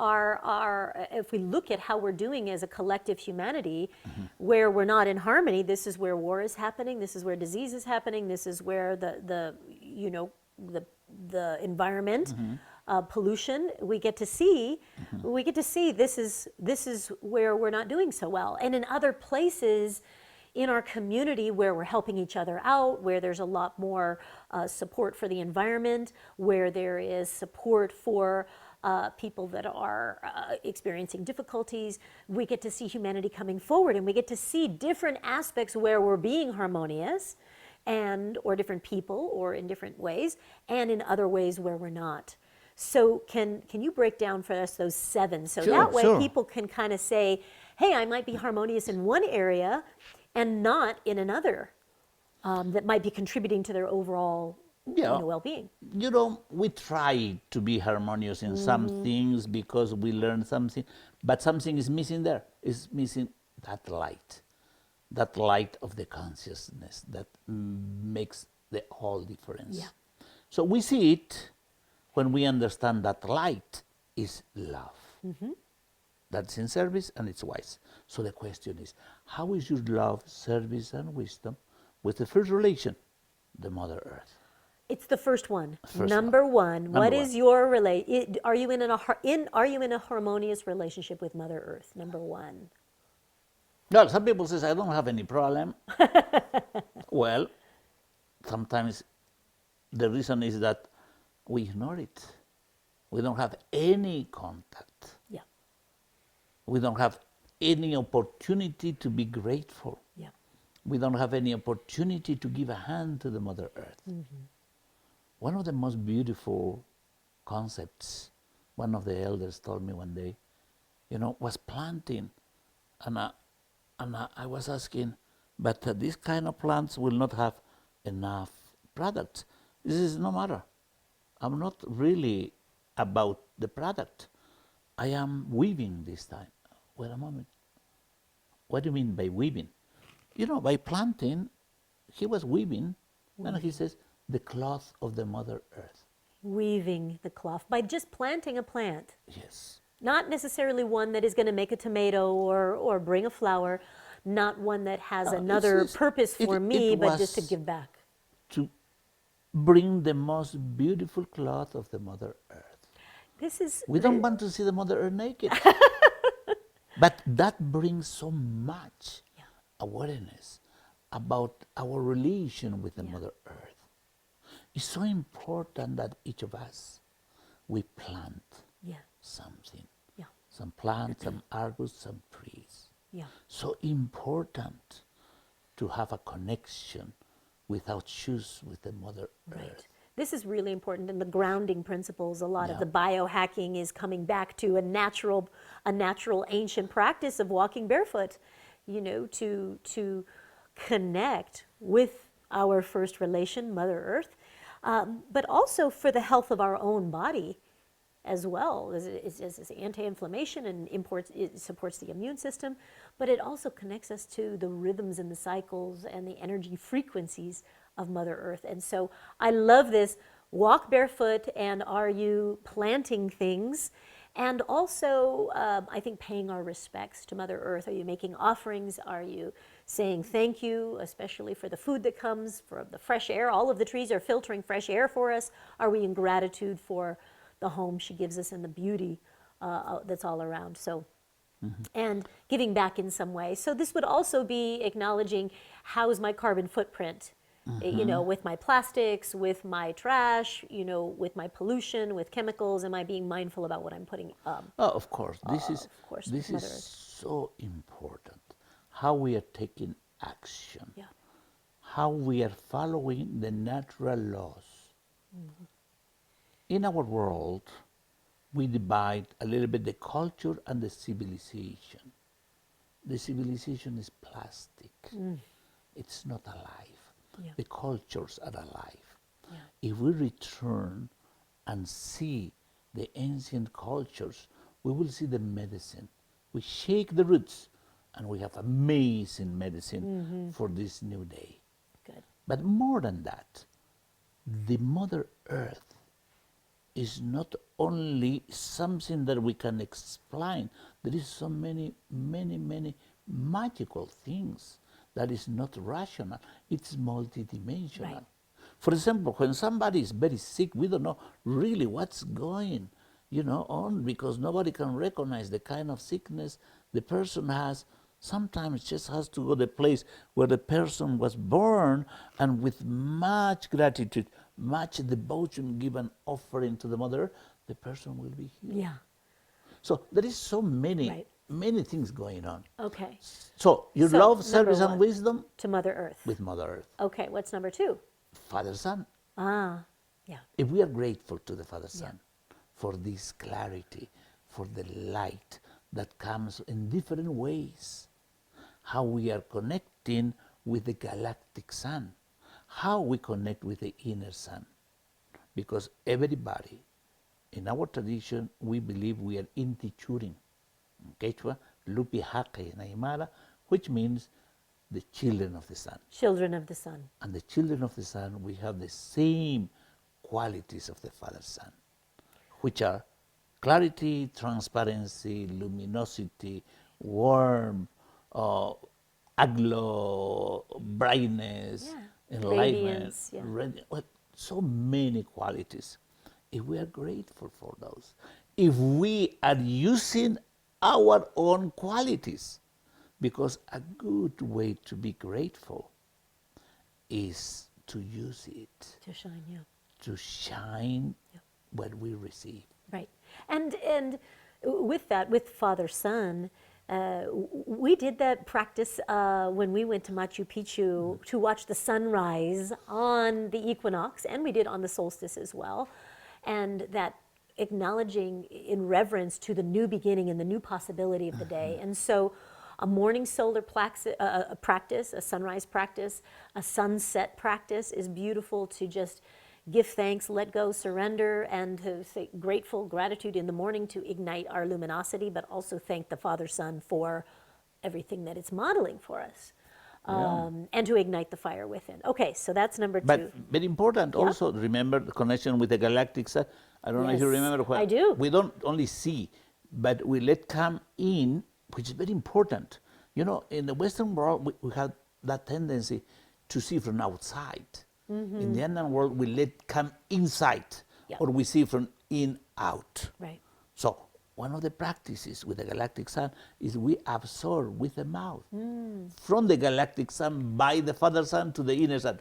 if we look at how we're doing as a collective humanity, where we're not in harmony, this is where war is happening, this is where disease is happening, this is where the environment, pollution, we get to see this is where we're not doing so well. And in other places in our community where we're helping each other out, where there's a lot more support for the environment, where there is support for people that are experiencing difficulties, we get to see humanity coming forward, and we get to see different aspects where we're being harmonious, or different people, or in different ways, and in other ways where we're not. So can you break down for us those 7? So that way people can kind of say, hey, I might be harmonious in one area and not in another, that might be contributing to their overall well-being. We try to be harmonious in some things because we learn something, but something is missing there. It's missing that light of the consciousness that makes the whole difference. Yeah. So we see it when we understand that light is love. That's in service and it's wise. So the question is, how is your love, service, and wisdom with the first relation, the Mother Earth? It's the first one. Number one. What is your Are you in a harmonious relationship with Mother Earth? Number 1. Well, some people say I don't have any problem. Well, sometimes the reason is that we ignore it. We don't have any contact. Yeah. We don't have any opportunity to be grateful. Yeah. We don't have any opportunity to give a hand to the Mother Earth. One of the most beautiful concepts, one of the elders told me one day, was planting. And I was asking, but these kind of plants will not have enough product. This is no matter. I'm not really about the product. I am weaving this time. Wait a moment. What do you mean by weaving? By planting, he was weaving, and he says, the cloth of the Mother Earth. Weaving the cloth by just planting a plant. Yes. Not necessarily one that is going to make a tomato or bring a flower, not one that has another purpose for me, but just to give back. To bring the most beautiful cloth of the Mother Earth. We don't want to see the Mother Earth naked. But that brings so much awareness about our relation with the Mother Earth. It's so important that each of us, we plant something. Yeah. Some plants, some arbors, some trees. Yeah. So important to have a connection without shoes with the Mother Earth. This is really important in the grounding principles. A lot of the biohacking is coming back to a natural ancient practice of walking barefoot, to connect with our first relation, Mother Earth, but also for the health of our own body as well. It's anti-inflammation and it supports the immune system, but it also connects us to the rhythms and the cycles and the energy frequencies of Mother Earth. And so I love this. Walk barefoot, and are you planting things? And also, I think paying our respects to Mother Earth. Are you making offerings? Are you saying thank you, especially for the food that comes, for the fresh air? All of the trees are filtering fresh air for us. Are we in gratitude for the home she gives us and the beauty that's all around? So, and giving back in some way. So this would also be acknowledging, how is my carbon footprint? You know, with my plastics, with my trash, you know, with my pollution, with chemicals, am I being mindful about what I'm putting up? Of course, this is Mother Earth. so important. How we are taking action, Yeah. how we are following the natural laws. In our world, we divide a little bit the culture and the civilization. The civilization is plastic. It's not alive. Yeah. The cultures are alive. Yeah. If we return and see the ancient cultures, we will see the medicine. We shake the roots, and we have amazing medicine for this new day. Good. But more than that, the Mother Earth is not only something that we can explain. There is so many magical things that is not rational. It's multidimensional. Right. For example, when somebody is very sick, we don't know really what's going, on, because nobody can recognize the kind of sickness the person has. Sometimes just has to go to the place where the person was born, and with much gratitude, much devotion, give an offering to the Mother, the person will be healed. Yeah. So there is so many, Right. many things going on. Okay. So you So, love number service and one, wisdom to Mother Earth. with Mother Earth. Okay, what's number two? Father Son. Yeah. If we are grateful to the Father Son for this clarity, for the light that comes in different ways, how we are connecting with the Galactic Sun, how we connect with the inner Sun. Because everybody, in our tradition, we believe we are inti churin. In Quechua, lupi hake na Aymara, which means the children of the sun. Children of the Sun. And the children of the sun, we have the same qualities of the Father Sun, which are clarity, transparency, luminosity, warmth, aglow, brightness, enlightenment, Radiance, so many qualities. If we are grateful for those, if we are using our own qualities, because a good way to be grateful is to use it, To shine, yeah. to shine what we receive. Right. And with that, with Father Son, we did that practice when we went to Machu Picchu to watch the sunrise on the equinox, and we did on the solstice as well. And that acknowledging in reverence to the new beginning and the new possibility of the day. And so a morning solar practice, a sunrise practice, a sunset practice is beautiful to just give thanks, let go, surrender, and to say grateful, gratitude in the morning to ignite our luminosity, but also thank the Father Sun for everything that it's modeling for us, and to ignite the fire within. Okay, so that's number two. But very important also, remember the connection with the Galactic Sun. I don't know if you remember what I do. We don't only see, but we let come in, which is very important. In the Western world, we have that tendency to see from outside. In the Indian world, we let come inside, or we see from in out. Right. So one of the practices with the Galactic Sun is we absorb with the mouth from the Galactic Sun by the Father Sun to the inner Sun.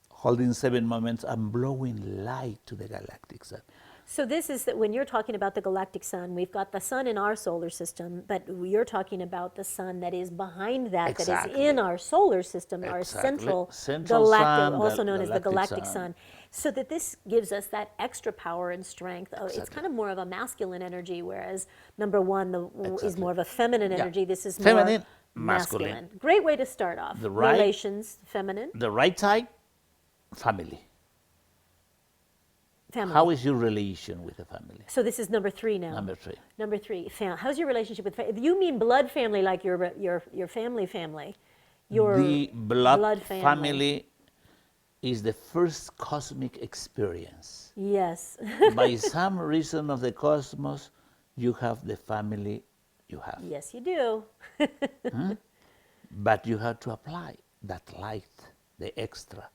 Holding 7 moments and blowing light to the Galactic Sun. So this is that when you're talking about the Galactic Sun, we've got the sun in our solar system, but you're talking about the sun that is behind that, that is in our solar system, our central galactic, also known as the Galactic Sun. So that this gives us that extra power and strength. It's kind of more of a masculine energy, whereas number one is more of a feminine energy. This is feminine, masculine. Great way to start off. The right, relations, feminine. The right side, family. Family. How is your relation with the family? So this is number 3 now. Number 3. Number 3. How's your relationship with family? You mean blood family, like your family? The blood family is the first cosmic experience. Yes. By some reason of the cosmos, you have the family you have. Yes, you do. But you have to apply that light, the extra,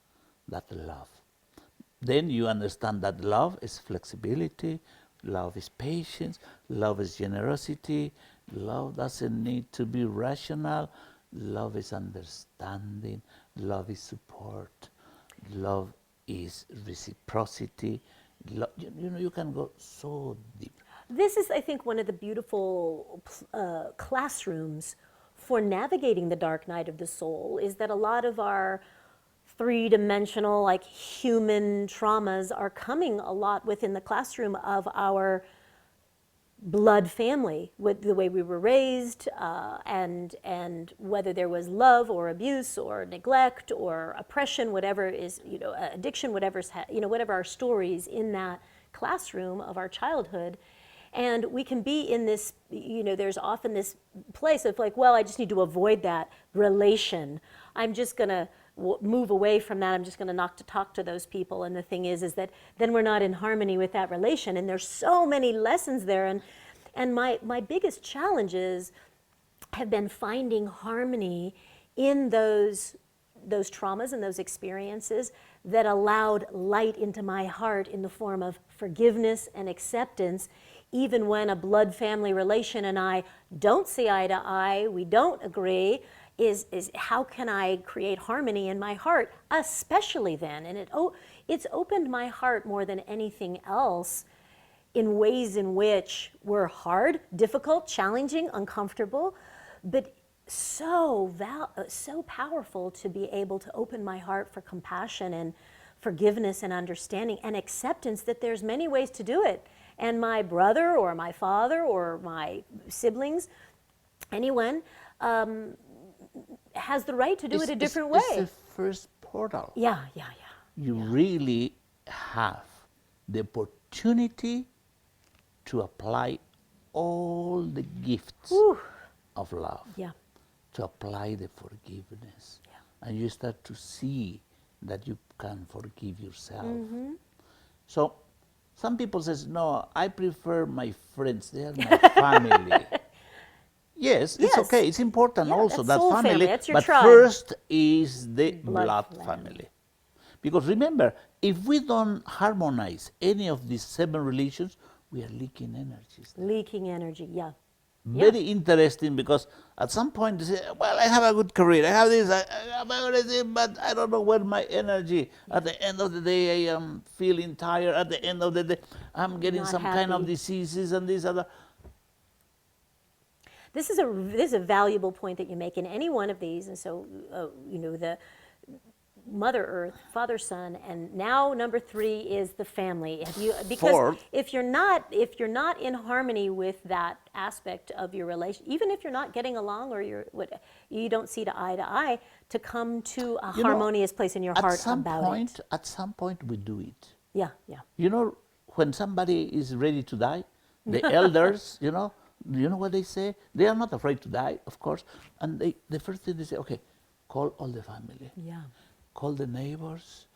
that love. Then you understand that love is flexibility, love is patience, love is generosity, love doesn't need to be rational, love is understanding, love is support, love is reciprocity. You can go so deep. This is, I think, one of the beautiful classrooms for navigating the dark night of the soul, is that a lot of our 3-dimensional, like human traumas are coming a lot within the classroom of our blood family, with the way we were raised, and whether there was love or abuse or neglect or oppression, whatever is, addiction, whatever our stories in that classroom of our childhood. And we can be in this, there's often this place of like, well, I just need to avoid that relation. I'm just going to move away from that. I'm just going to not to talk to those people. And the thing is that then we're not in harmony with that relation. And there's so many lessons there. And my biggest challenges have been finding harmony in those traumas and those experiences that allowed light into my heart in the form of forgiveness and acceptance, even when a blood family relation and I don't see eye to eye, we don't agree, is how can I create harmony in my heart, especially then. And it's opened my heart more than anything else in ways in which were hard, difficult, challenging, uncomfortable, but so powerful to be able to open my heart for compassion and forgiveness and understanding and acceptance that there's many ways to do it. And my brother or my father or my siblings, anyone, has the right to do it a different way. It's the first portal. Yeah. You really have the opportunity to apply all the gifts of love. Yeah. To apply the forgiveness. Yeah. And you start to see that you can forgive yourself. Mm-hmm. So some people says, no, I prefer my friends. They are my family. Yes, it's okay. It's important also, that family. But tribe. First is the blood family. Because remember, if we don't harmonize any of these 7 relations, we are leaking energies. Leaking energy, yeah. Very interesting, because at some point they say, well, I have a good career, I have this, I have everything, but I don't know where my energy. At the end of the day, I am feeling tired. At the end of the day, I'm getting some kind of diseases and this other. This is a valuable point that you make in any one of these. And so, the Mother Earth, Father Sun, and now number 3 is the family. Because if you're not in harmony with that aspect of your relation, even if you're not getting along or you don't see eye to eye, to come to a harmonious place in your heart about it. At some point we do it. Yeah. When somebody is ready to die, the elders, you know what they say? They are not afraid to die, of course. And the first thing they say, okay, call all the family. Yeah. Call the neighbors.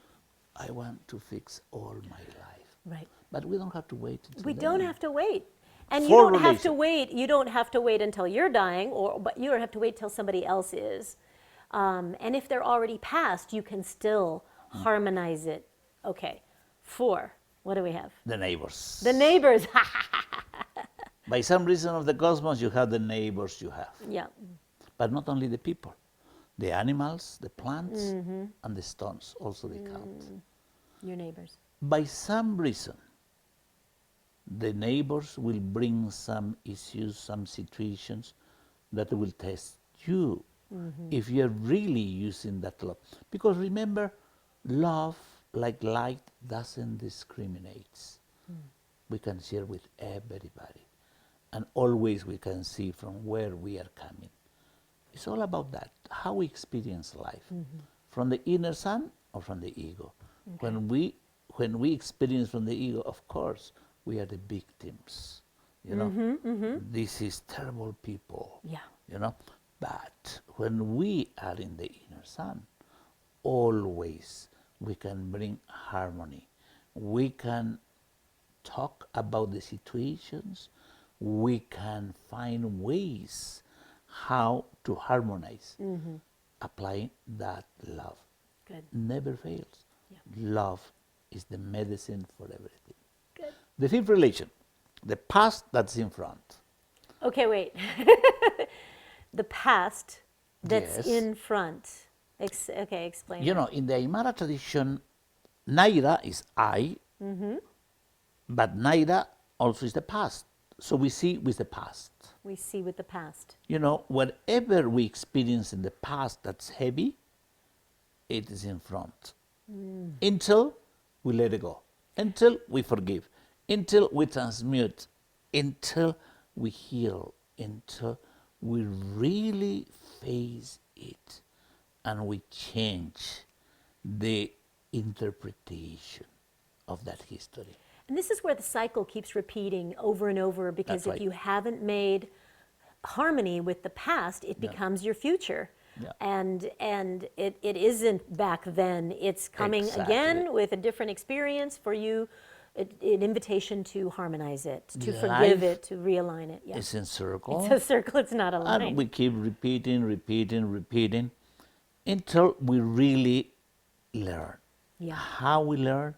I want to fix all my life. Right. But we don't have to wait until don't have to wait. And you don't have to wait until you're dying, but you don't have to wait till somebody else is. And if they're already passed, you can still harmonize it. Okay. 4. What do we have? The neighbors. The neighbors. By some reason of the cosmos, you have the neighbors you have. Yeah. But not only the people. The animals, the plants, and the stones also they count. Your neighbors. By some reason, the neighbors will bring some issues, some situations that will test you if you're really using that love. Because remember, love, like light, doesn't discriminate. We can share with everybody. And always we can see from where we are coming. It's all about that, how we experience life, from the inner sun or from the ego. Okay. When we experience from the ego, of course, we are the victims. You know, this is terrible people. Yeah. You know, but when we are in the inner sun, always we can bring harmony. We can talk about the situations. We can find ways how to harmonize, applying that love. Good. Never fails. Yeah. Love is the medicine for everything. Good. The fifth relation, the past that's in front. Okay, wait. The past that's Yes. in front. Okay, explain. You that. know, in the Aymara tradition, Naira is I, but Naira also is the past. So we see with the past. We see with the past. You know, whatever we experience in the past that's heavy, it is in front. Until we let it go, until we forgive, until we transmute, until we heal, until we really face it and we change the interpretation of that history. And this is where the cycle keeps repeating over and over, because That's if right. you haven't made harmony with the past, it becomes your future. Yeah. And it isn't back then. It's coming again Exactly. with a different experience for you, an invitation to harmonize it, to Life forgive it, to realign it. Yeah. It's in circle. It's a circle, it's not a line. And we keep repeating until we really learn. Yeah. How we learn?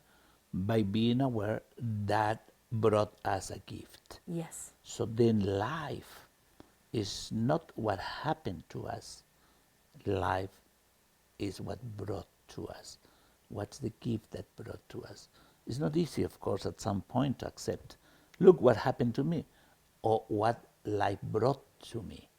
By being aware that brought us a gift. Yes. So then life is not what happened to us. Life is what brought to us. What's the gift that brought to us? It's not easy, of course, at some point to accept, look what happened to me, or what life brought to me,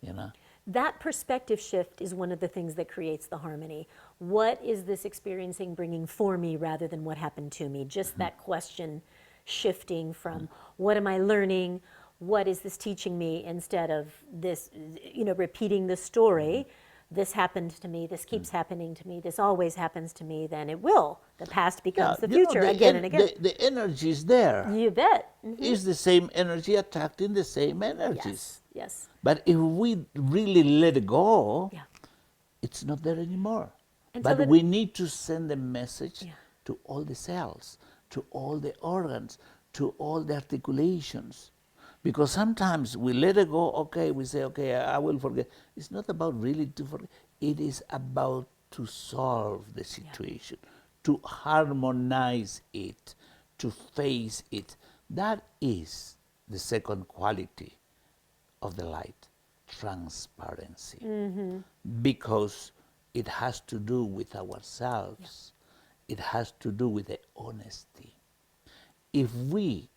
you know? That perspective shift is one of the things that creates the harmony. What is this experiencing bringing for me rather than what happened to me? Just that question shifting from what am I learning? What is this teaching me? Instead of this, repeating the story. This happened to me. This keeps happening to me. This always happens to me. Then it will. The past becomes the you know, future again and again. The energy is there. You bet. It's the same energy attracting the same energies. Yes. Yes. But if we really let it go, Yeah. it's not there anymore. And so But we need to send a message Yeah. to all the cells, to all the organs, to all the articulations. Because sometimes we let it go, okay, we say, okay, I will forget. It's not about really to forget. It is about to solve the situation, to harmonize it, to face it. That is the second quality of the light, transparency. Because it has to do with ourselves. It has to do with the honesty. If we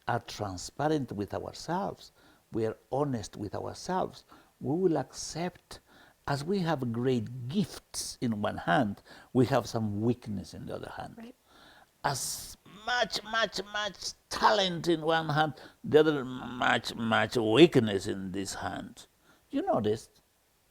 are transparent with ourselves, we are honest with ourselves, we will accept, as we have great gifts in one hand, we have some weakness in the other hand. Right. As much talent in one hand, the other much weakness in this hand. You notice,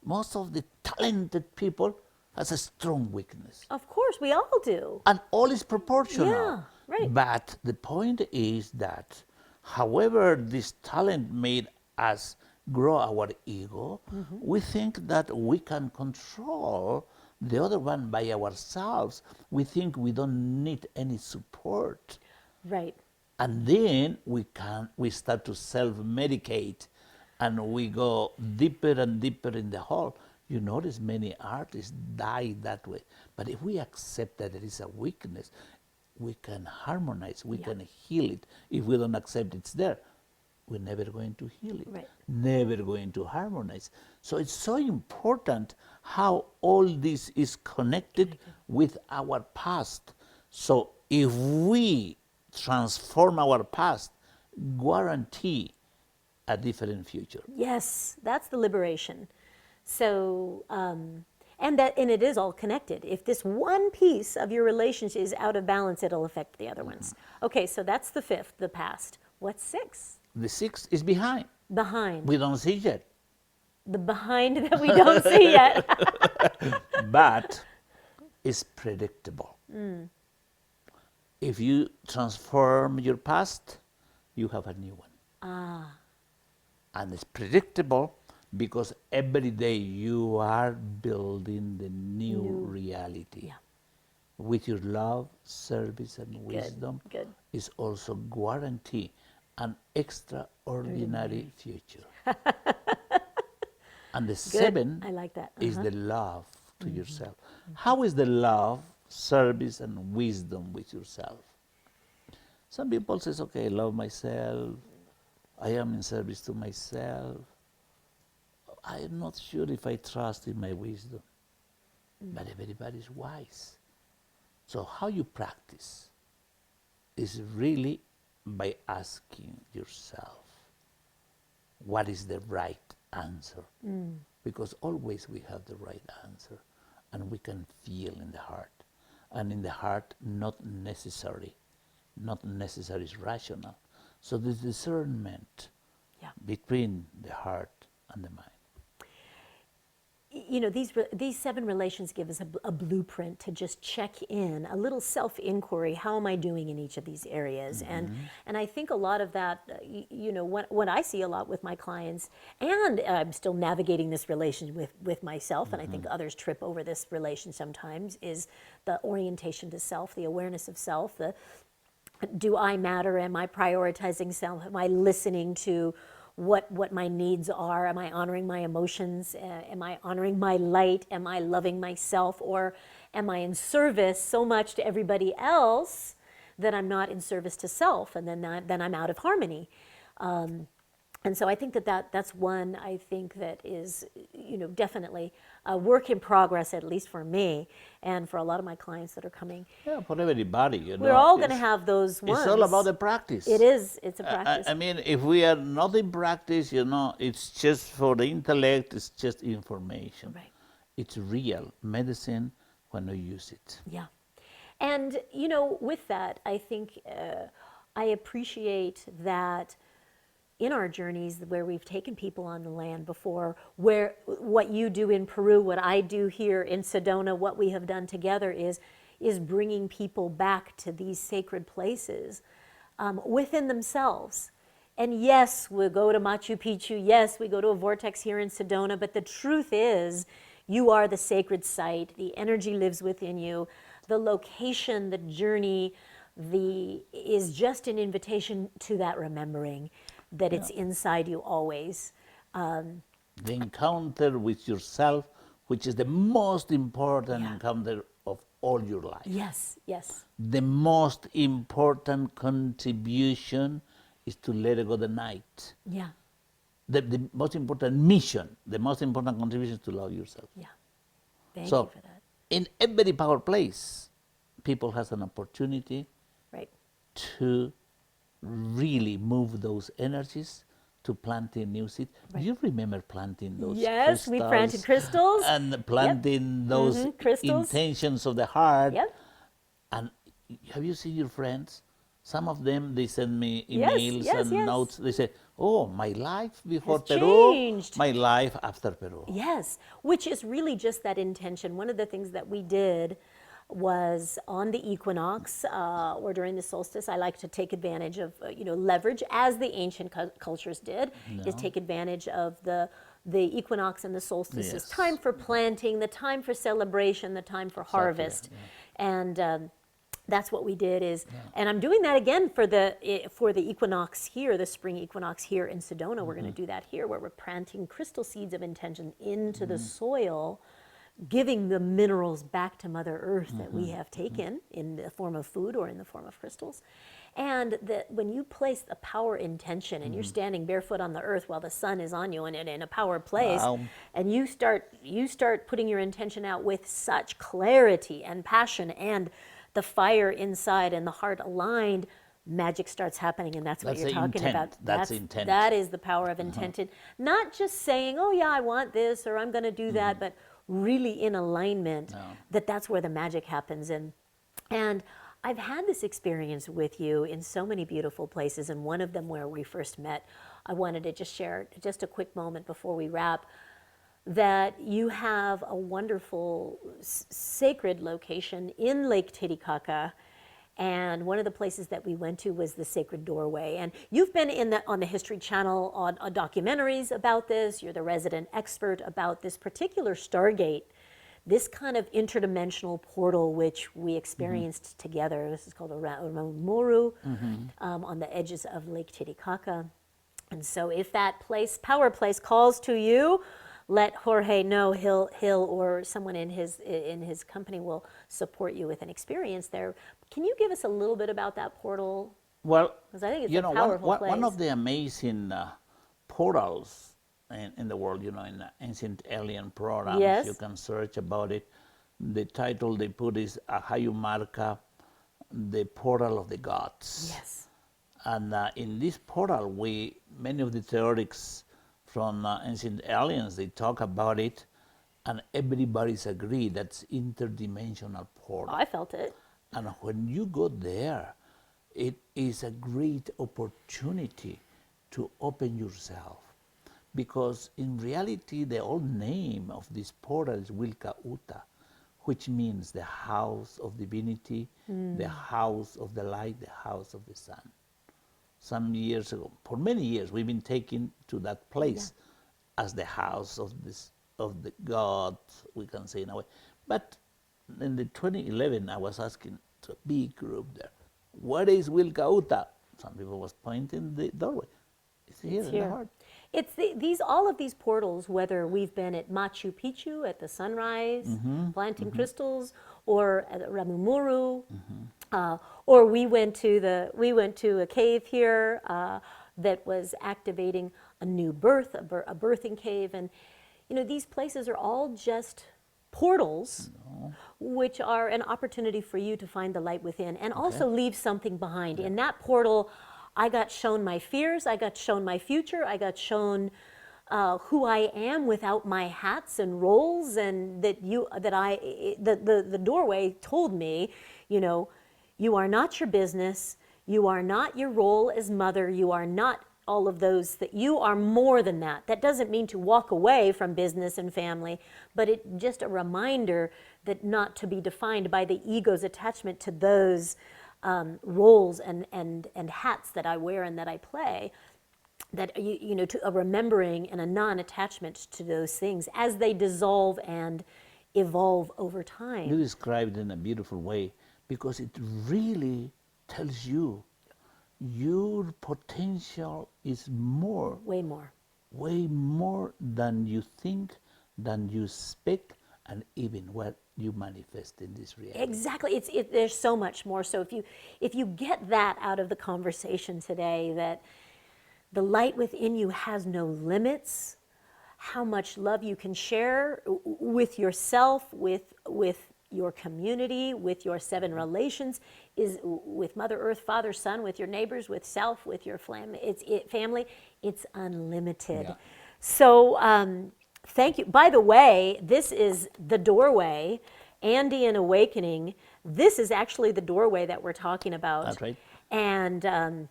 most of the talented people has a strong weakness. Of course, we all do. And all is proportional. Yeah, right. But the point is that however this talent made us grow our ego, we think that we can control the other one by ourselves. We think we don't need any support. Right. And then we start to self-medicate and we go deeper and deeper in the hole. You notice many artists die that way. But if we accept that there is a weakness, we can harmonize, we can heal it. If we don't accept it's there, we're never going to heal it, Right. never going to harmonize. So it's so important how all this is connected with our past. So if we transform our past, guarantee a different future. Yes, that's the liberation. So, and it is all connected. If this one piece of your relationship is out of balance, it'll affect the other ones. Okay, so that's the fifth, the past. What's sixth? The sixth is behind. Behind. We don't see it yet. The behind that we don't see yet. But it's predictable. If you transform your past, you have a new one. And it's predictable because every day you are building the new reality. Yeah. With your love, service, and wisdom, Good. is also guarantee an extraordinary future. And the seven I like that. is the love to yourself. How is the love, service, and wisdom with yourself? Some people says, okay, I love myself. I am in service to myself. I am not sure if I trust in my wisdom. But everybody is wise. So how you practice is really by asking yourself, what is the right answer? Because always we have the right answer, and we can feel in the heart. And in the heart, not necessary is rational. So the discernment between the heart and the mind. You know, these 7 relations give us a blueprint to just check in, a little self-inquiry. How am I doing in each of these areas? And I think a lot of that, you know, what I see a lot with my clients, and I'm still navigating this relation with myself, and I think others trip over this relation sometimes, is the orientation to self, the awareness of self, the do I matter? Am I prioritizing self? Am I listening to what my needs are? Am I honoring my emotions? Am I honoring my light? Am I loving myself? Or am I in service so much to everybody else that I'm not in service to self? And then I'm out of harmony. And so I think that's one, I think that is, you know, definitely a work in progress, at least for me and for a lot of my clients that are coming. Yeah, for everybody, you know. We're all going to have those ones. It's all about the practice. It is. It's a practice. I mean, if we are not in practice, you know, it's just for the intellect, it's just information. Right. It's real medicine when we use it. Yeah. And, you know, with that, I think I appreciate that in our journeys where we've taken people on the land before, where what you do in Peru, what I do here in Sedona, what we have done together is bringing people back to these sacred places within themselves. And yes, we'll go to Machu Picchu. Yes, we go to a vortex here in Sedona. But the truth is, you are the sacred site. The energy lives within you. The location, the journey, is just an invitation to that remembering that it's inside you always. The encounter with yourself, which is the most important encounter of all your life. Yes, yes. The most important contribution is to let go the night. Yeah, The most important mission, the most important contribution is to love yourself. yeah. Thank So, you for that. in every power place, people has an opportunity Right. to really move those energies to planting new seeds. Do you remember planting those Yes, we crystals? planted crystals. And planting those crystals. intentions of the heart. Yep. And have you seen your friends? Some of them, they send me Yes, emails yes, and yes. notes. They say, oh, my life before Has Peru, changed. my life after Peru. Yes, which is really just that intention. One of the things that we did was on the equinox or during the solstice. I like to take advantage of, leverage, as the ancient cultures did, is take advantage of the equinox and the solstice as Yes. time for planting, the time for celebration, the time for harvest. And that's what we did and I'm doing that again for the equinox here, the spring equinox here in Sedona. We're going to do that here, where we're planting crystal seeds of intention into the soil, giving the minerals back to Mother Earth that we have taken in the form of food or in the form of crystals. And that when you place a power intention and you're standing barefoot on the earth while the sun is on you and in a power place, Wow. and you start putting your intention out with such clarity and passion, and the fire inside and the heart aligned, magic starts happening. And that's what That's you're the talking intent. about. That's intent. That is the power of intention. Not just saying, oh yeah, I want this, or I'm going to do that, but really in alignment, that's where the magic happens. And I've had this experience with you in so many beautiful places, and one of them where we first met, I wanted to just share just a quick moment before we wrap. that you have a wonderful sacred location in Lake Titicaca. And one of the places that we went to was the Sacred Doorway. And you've been on the History Channel on documentaries about this. You're the resident expert about this particular Stargate, this kind of interdimensional portal which we experienced together. This is called Ramumuru, on the edges of Lake Titicaca. And so if that power place calls to you, let Jorge know. He'll or someone in his company will support you with an experience there. Can you give us a little bit about that portal? Well, Because I think it's a powerful place. one of the amazing portals in the world, in ancient alien programs, Yes. you can search about it. The title they put is Ahayumarca, the portal of the gods. Yes. And in this portal, many of the theorics from ancient aliens, they talk about it, and everybody's agreed that's interdimensional portal. I felt it. And when you go there, it is a great opportunity to open yourself. Because in reality, the old name of this portal is Wilka Uta, which means the house of divinity, the house of the light, the house of the sun. Some years ago, for many years, we've been taken to that place as the house of the God, we can say in a way. But in the 2011, I was asking to a big group there, what is Wilka Uta? Some people was pointing the doorway. It's here in the heart. It's all of these portals, whether we've been at Machu Picchu at the sunrise, planting crystals, or at Ramumuru, or we went to a cave here that was activating a new birth, a birthing cave, and these places are all just portals, which are an opportunity for you to find the light within, and also leave something behind. In that portal, I got shown my fears, I got shown my future, I got shown who I am without my hats and roles, and the doorway told me, you are not your business, you are not your role as mother, you are not all of those, that you are more than that. That doesn't mean to walk away from business and family, but it's just a reminder that not to be defined by the ego's attachment to those roles and hats that I wear and that I play, that to a remembering and a non-attachment to those things as they dissolve and evolve over time. You described it in a beautiful way, because it really tells you your potential is way more than you think, than you expect, and even what you manifest in this reality. Exactly. There's so much more. So if you get that out of the conversation today, that the light within you has no limits, how much love you can share with yourself, with your community, with your 7 relations, is with Mother Earth, Father, Son, with your neighbors, with self, with your family. It's unlimited. Yeah. So thank you. By the way, this is the doorway, Andy and Awakening. This is actually the doorway that we're talking about. That's right. And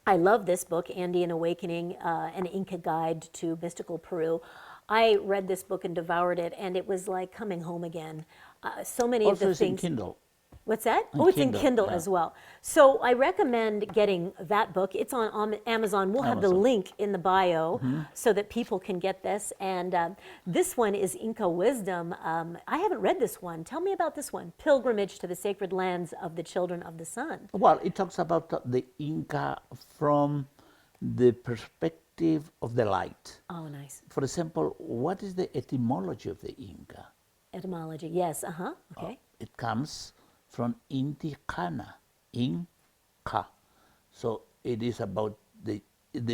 I love this book, Andy and Awakening, an Inca Guide to Mystical Peru. I read this book and devoured it, and it was like coming home again. So many also of the it's things. In Kindle. What's that? In it's Kindle, in Kindle as well. So I recommend getting that book. It's on Amazon. We'll have the link in the bio so that people can get this. And this one is Inca Wisdom. I haven't read this one. Tell me about this one. Pilgrimage to the Sacred Lands of the Children of the Sun. Well, it talks about the Inca from the perspective of the light. Oh, nice. For example, what is the etymology of the Inca? Etymology, yes, okay. It comes from Inti Kana, Inca. So it is about the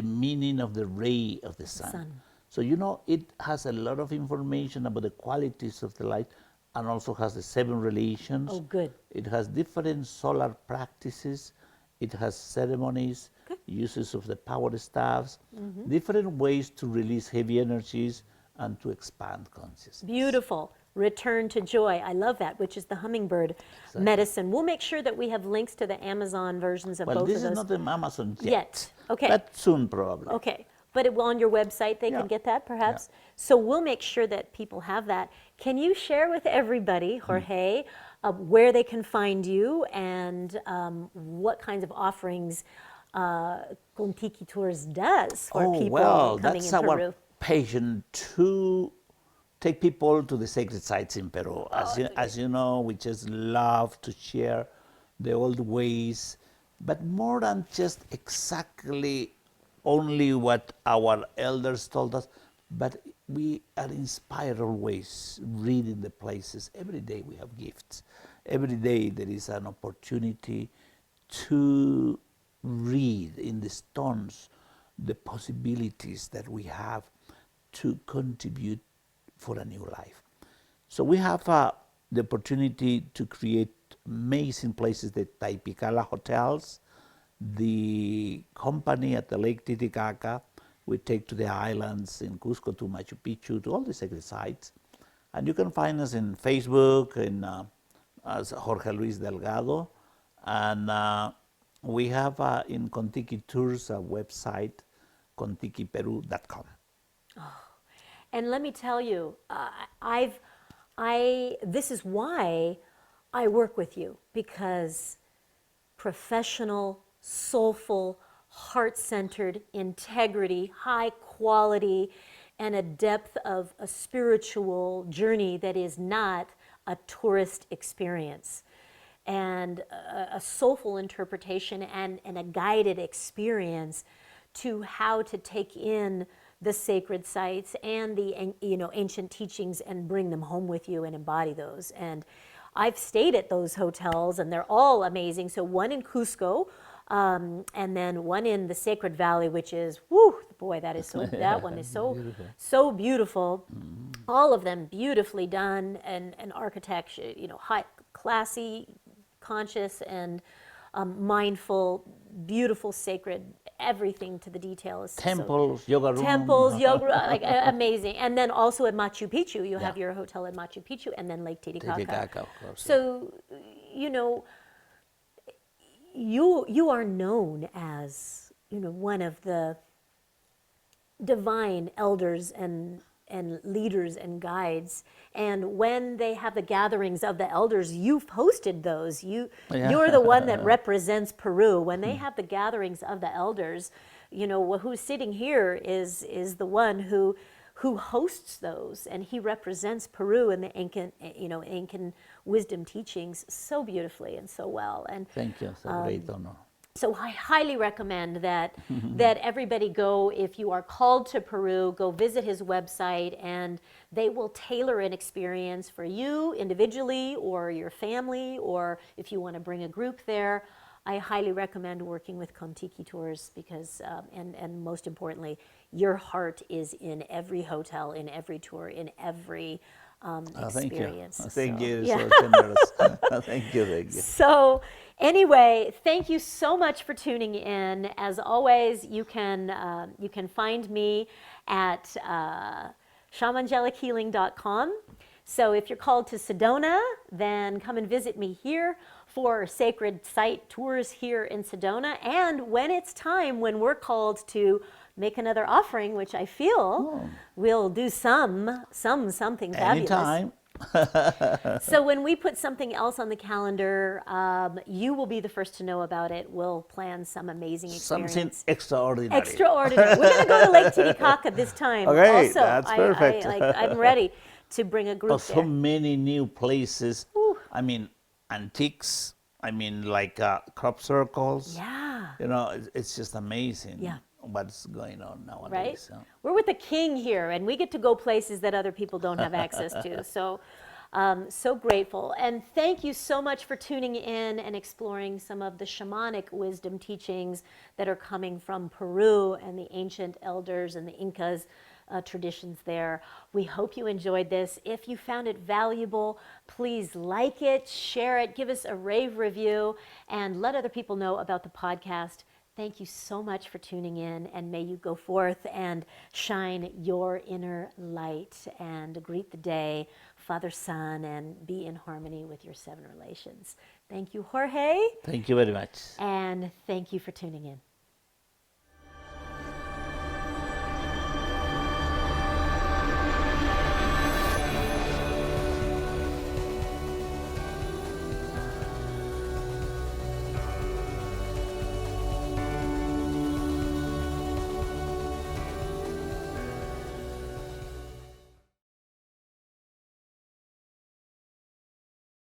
meaning of the ray of the sun. So it has a lot of information about the qualities of the light, and also has the 7 relations. Oh, good. It has different solar practices. It has ceremonies, uses of the power staffs, different ways to release heavy energies and to expand consciousness. Beautiful. Return to Joy. I love that, which is the hummingbird medicine. We'll make sure that we have links to the Amazon versions of both of those. Well, this is not in Amazon yet. Okay. But soon, probably. Okay. but on your website they can get that perhaps. So we'll make sure that people have that. Can you share with everybody, Jorge, where they can find you and what kinds of offerings Contiki Tours does for people coming that's in Peru? our passion to take people to the sacred sites in Peru. As you know, we just love to share the old ways, but more than just exactly only what our elders told us, but we are inspired always reading the places. Every day we have gifts. Every day there is an opportunity to read in the stones the possibilities that we have to contribute for a new life. So we have the opportunity to create amazing places, the Taipicala hotels, the company at the Lake Titicaca. We take to the islands in Cusco, to Machu Picchu, to all the sacred sites. And you can find us in Facebook as Jorge Luis Delgado. And we have in Contiki Tours a website, contikiperu.com. And let me tell you, this is why I work with you, because professional, soulful, heart-centered integrity, high quality, and a depth of a spiritual journey that is not a tourist experience, and a soulful interpretation and a guided experience to how to take in the sacred sites and the ancient teachings and bring them home with you and embody those. And I've stayed at those hotels and they're all amazing. So one in Cusco, and then one in the Sacred Valley, which is, whoo, boy, that one is so beautiful. So beautiful. All of them beautifully done, and architecture, high, classy, conscious, and mindful, beautiful, sacred. Everything to the detail is temples, yoga rooms. Temples, yoga, like amazing. And then also at Machu Picchu, you have your hotel at Machu Picchu, and then Lake Titicaca. Titicaca, of course. So, you are known as one of the divine elders and leaders and guides. And when they have the gatherings of the elders, you've hosted those. You're the one that represents Peru. When they have the gatherings of the elders, who's sitting here is the one who hosts those, and he represents Peru and the Incan wisdom teachings so beautifully and so well. And thank you. It's a great honor. So I highly recommend that everybody go, if you are called to Peru, go visit his website, and they will tailor an experience for you individually or your family, or if you want to bring a group there. I highly recommend working with Contiki Tours because, and most importantly, your heart is in every hotel, in every tour, in every experience. Thank you. So generous. Thank you. So anyway, thank you so much for tuning in. As always, you can find me at shamangelichealing.com. So if you're called to Sedona, then come and visit me here for sacred site tours here in Sedona. And when it's time, when we're called to make another offering, which I feel we'll do something fabulous. Anytime. So when we put something else on the calendar, you will be the first to know about it. We'll plan some amazing experience. Something extraordinary. Extraordinary. We're going to go to Lake Titicaca this time. Okay, also, that's perfect. I'm ready to bring a group there. So many new places. Ooh. I mean, antiques. I mean, like crop circles. Yeah. It's just amazing. Yeah. What's going on nowadays. Right? So. We're with the king here, and we get to go places that other people don't have access to. So, so grateful. And thank you so much for tuning in and exploring some of the shamanic wisdom teachings that are coming from Peru and the ancient elders and the Incas traditions there. We hope you enjoyed this. If you found it valuable, please like it, share it, give us a rave review, and let other people know about the podcast. Thank you so much for tuning in, and may you go forth and shine your inner light and greet the day, Father, Son, and be in harmony with your 7 relations. Thank you, Jorge. Thank you very much. And thank you for tuning in.